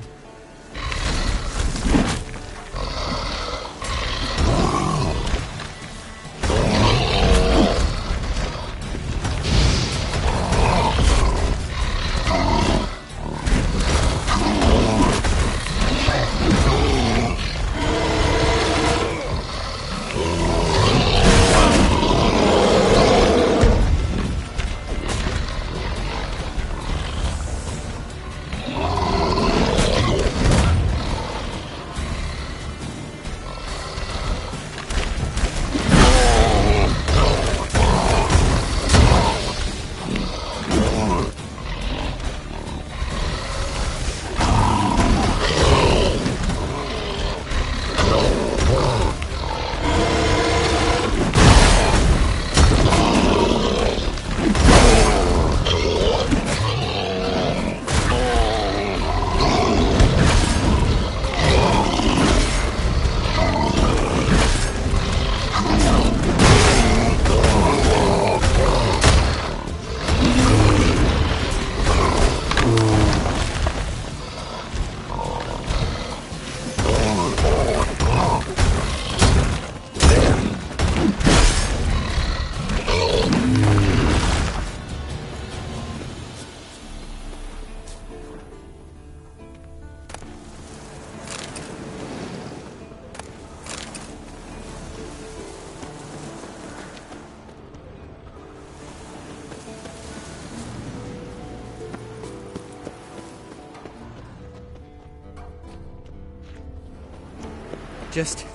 Just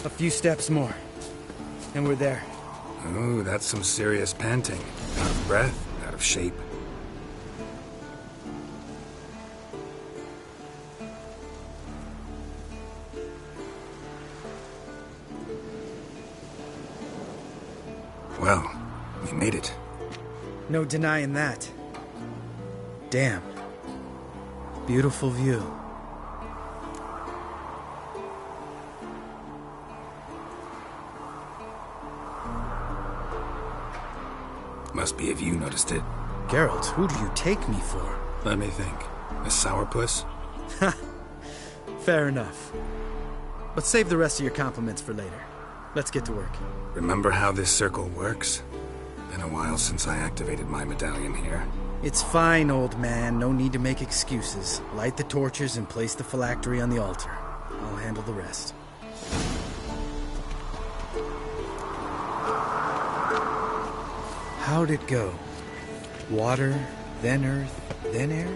a few steps more, and we're there. Ooh, that's some serious panting. Out of breath, out of shape. Well, we made it. No denying that. Damn. Beautiful view. Must be if you noticed it. Geralt, who do you take me for? Let me think. A sourpuss? Fair enough. But save the rest of your compliments for later. Let's get to work. Remember how this circle works? Been a while since I activated my medallion here. It's fine, old man. No need to make excuses. Light the torches and place the phylactery on the altar. I'll handle the rest. How'd it go? Water, then earth, then air?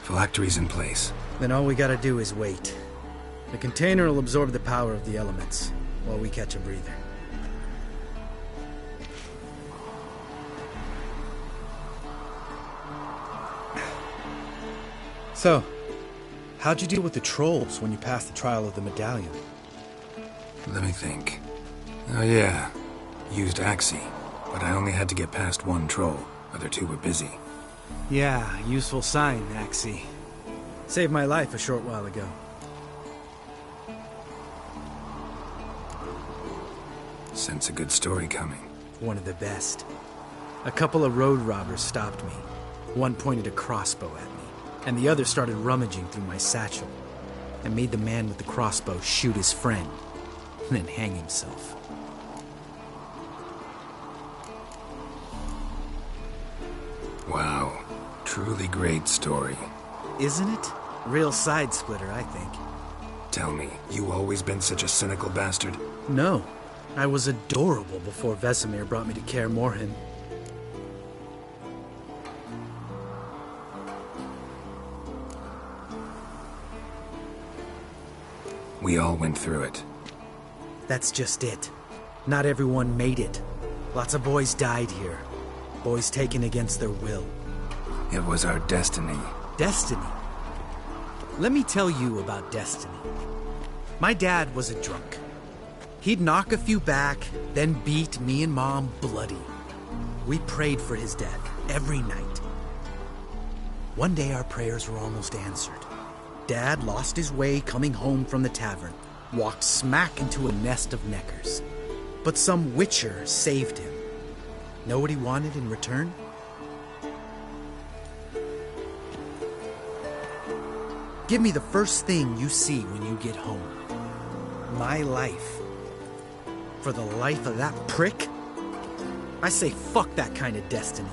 Phylactery's in place. Then all we gotta do is wait. The container will absorb the power of the elements, while we catch a breather. So, how'd you deal with the trolls when you passed the trial of the medallion? Let me think. Oh yeah, used Axii, but I only had to get past one troll. Other two were busy. Yeah, useful sign, Axii. Saved my life a short while ago. Sense a good story coming. One of the best. A couple of road robbers stopped me. One pointed a crossbow at me, and the other started rummaging through my satchel. I made the man with the crossbow shoot his friend, and then hang himself. Wow. Truly great story. Isn't it? Real side splitter, I think. Tell me, you always been such a cynical bastard? No. I was adorable before Vesemir brought me to Kaer Morhen. We all went through it. That's just it. Not everyone made it. Lots of boys died here. Boys taken against their will. It was our destiny. Destiny? Let me tell you about destiny. My dad was a drunk. He'd knock a few back, then beat me and Mom bloody. We prayed for his death every night. One day our prayers were almost answered. Dad lost his way coming home from the tavern, walked smack into a nest of neckers. But some witcher saved him. Know what he wanted in return? Give me the first thing you see when you get home. My life. For the life of that prick? I say fuck that kind of destiny.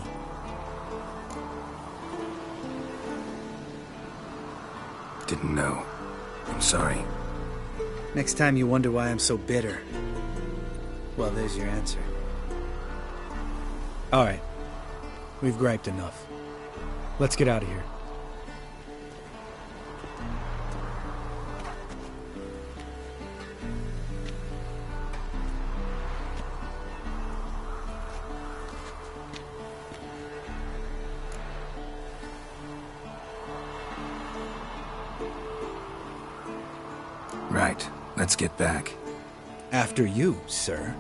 Didn't know. I'm sorry. Next time you wonder why I'm so bitter, well, there's your answer. Alright. We've griped enough. Let's get out of here. Right. Let's get back. After you, sir.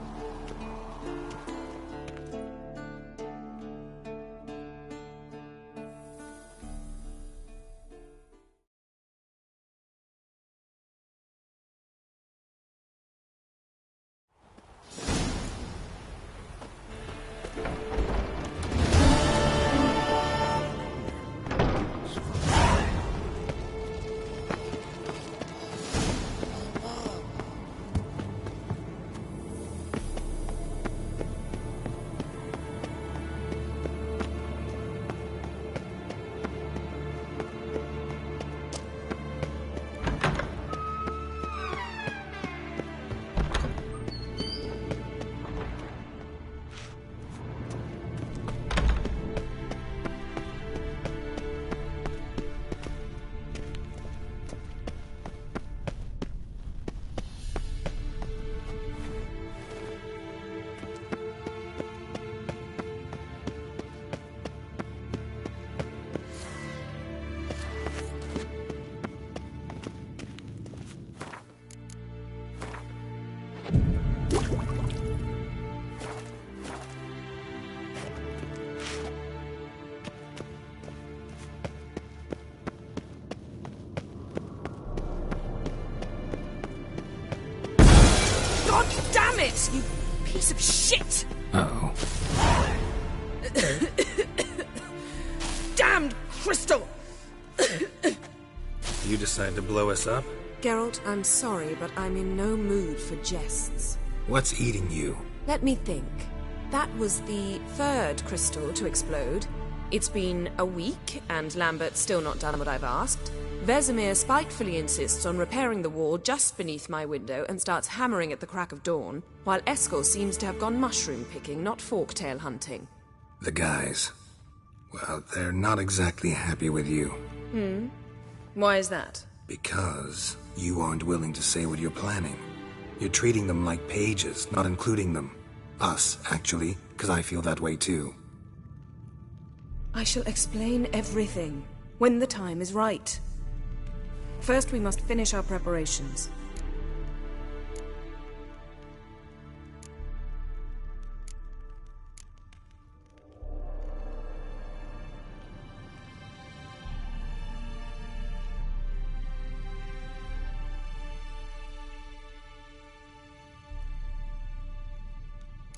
God damn it, you piece of shit! Uh-oh. Damned crystal! You decide to blow us up? Geralt, I'm sorry, but I'm in no mood for jests. What's eating you? Let me think. That was the third crystal to explode. It's been a week, and Lambert's still not done what I've asked. Vesemir spitefully insists on repairing the wall just beneath my window and starts hammering at the crack of dawn, while Eskel seems to have gone mushroom picking, not forktail hunting. The guys. Well, they're not exactly happy with you. Why is that? Because you aren't willing to say what you're planning. You're treating them like pages, not including them. Us, actually, because I feel that way too. I shall explain everything when the time is right. First, we must finish our preparations.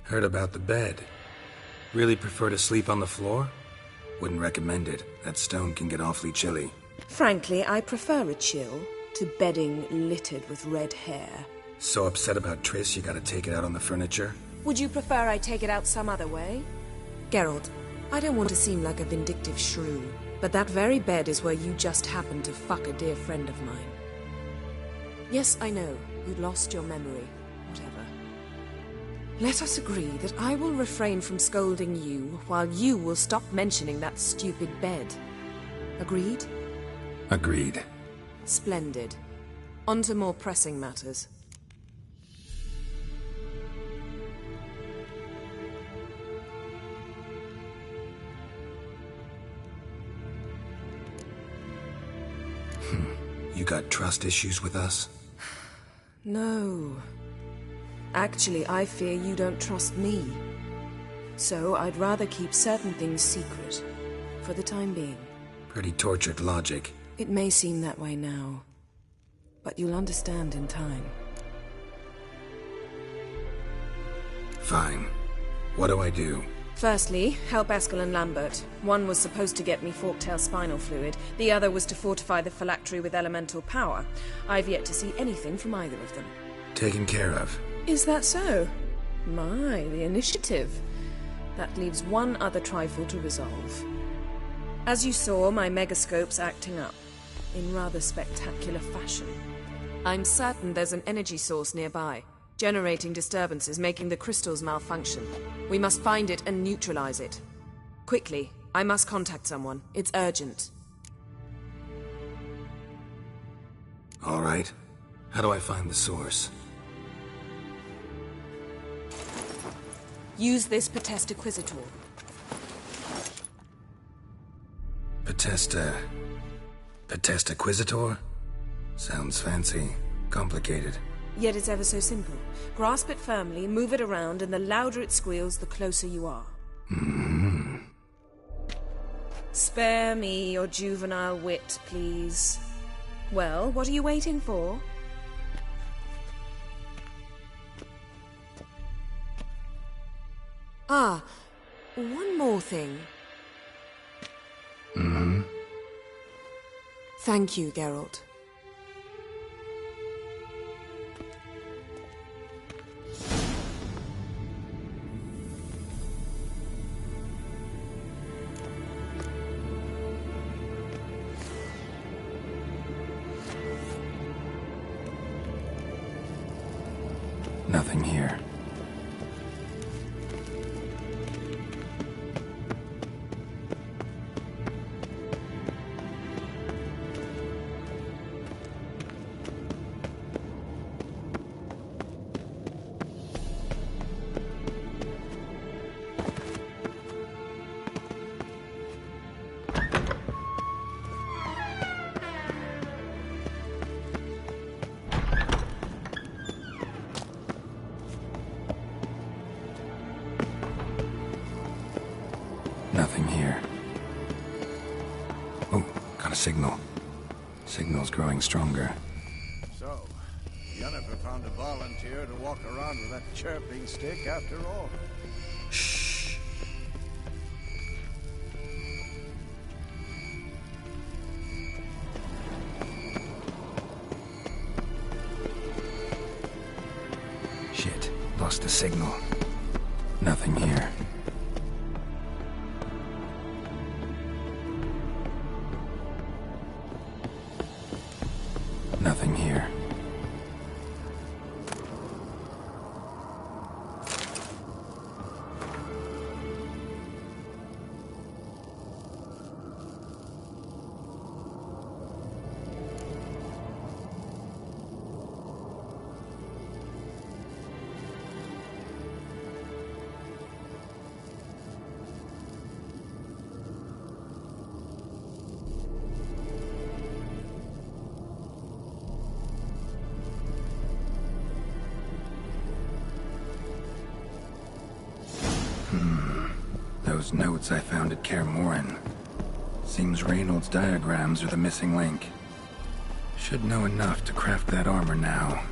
Heard about the bed. Really prefer to sleep on the floor? Wouldn't recommend it. That stone can get awfully chilly. Frankly, I prefer a chill to bedding littered with red hair. So upset about Triss you gotta take it out on the furniture? Would you prefer I take it out some other way? Geralt, I don't want to seem like a vindictive shrew, but that very bed is where you just happened to fuck a dear friend of mine. Yes, I know, you lost your memory. Whatever. Let us agree that I will refrain from scolding you, while you will stop mentioning that stupid bed. Agreed? Agreed. Splendid. On to more pressing matters. got trust issues with us? No. Actually, I fear you don't trust me. So I'd rather keep certain things secret, for the time being. Pretty tortured logic. It may seem that way now, but you'll understand in time. Fine. What do I do? Firstly, help Eskel and Lambert. One was supposed to get me forktail spinal fluid, the other was to fortify the phylactery with elemental power. I've yet to see anything from either of them. Taken care of. Is that so? My, the initiative. That leaves one other trifle to resolve. As you saw, my megascope's acting up, in rather spectacular fashion. I'm certain there's an energy source nearby, generating disturbances, making the crystals malfunction. We must find it and neutralize it. Quickly, I must contact someone. It's urgent. All right. How do I find the source? Use this Potesta Quisitor. Potesta Quisitor? Sounds fancy. Complicated. Yet it's ever so simple. Grasp it firmly, move it around, and the louder it squeals, the closer you are. Spare me your juvenile wit, please. Well, what are you waiting for? Ah, one more thing. Thank you, Geralt. Nothing here. Nothing here. Oh, got a signal. Signal's growing stronger. So, Yennefer found a volunteer to walk around with that chirping stick after all. Shh. Shit, lost the signal. Nothing here. Nothing here. Those notes I found at Kaer Morhen. Seems Reynolds' diagrams are the missing link. Should know enough to craft that armor now.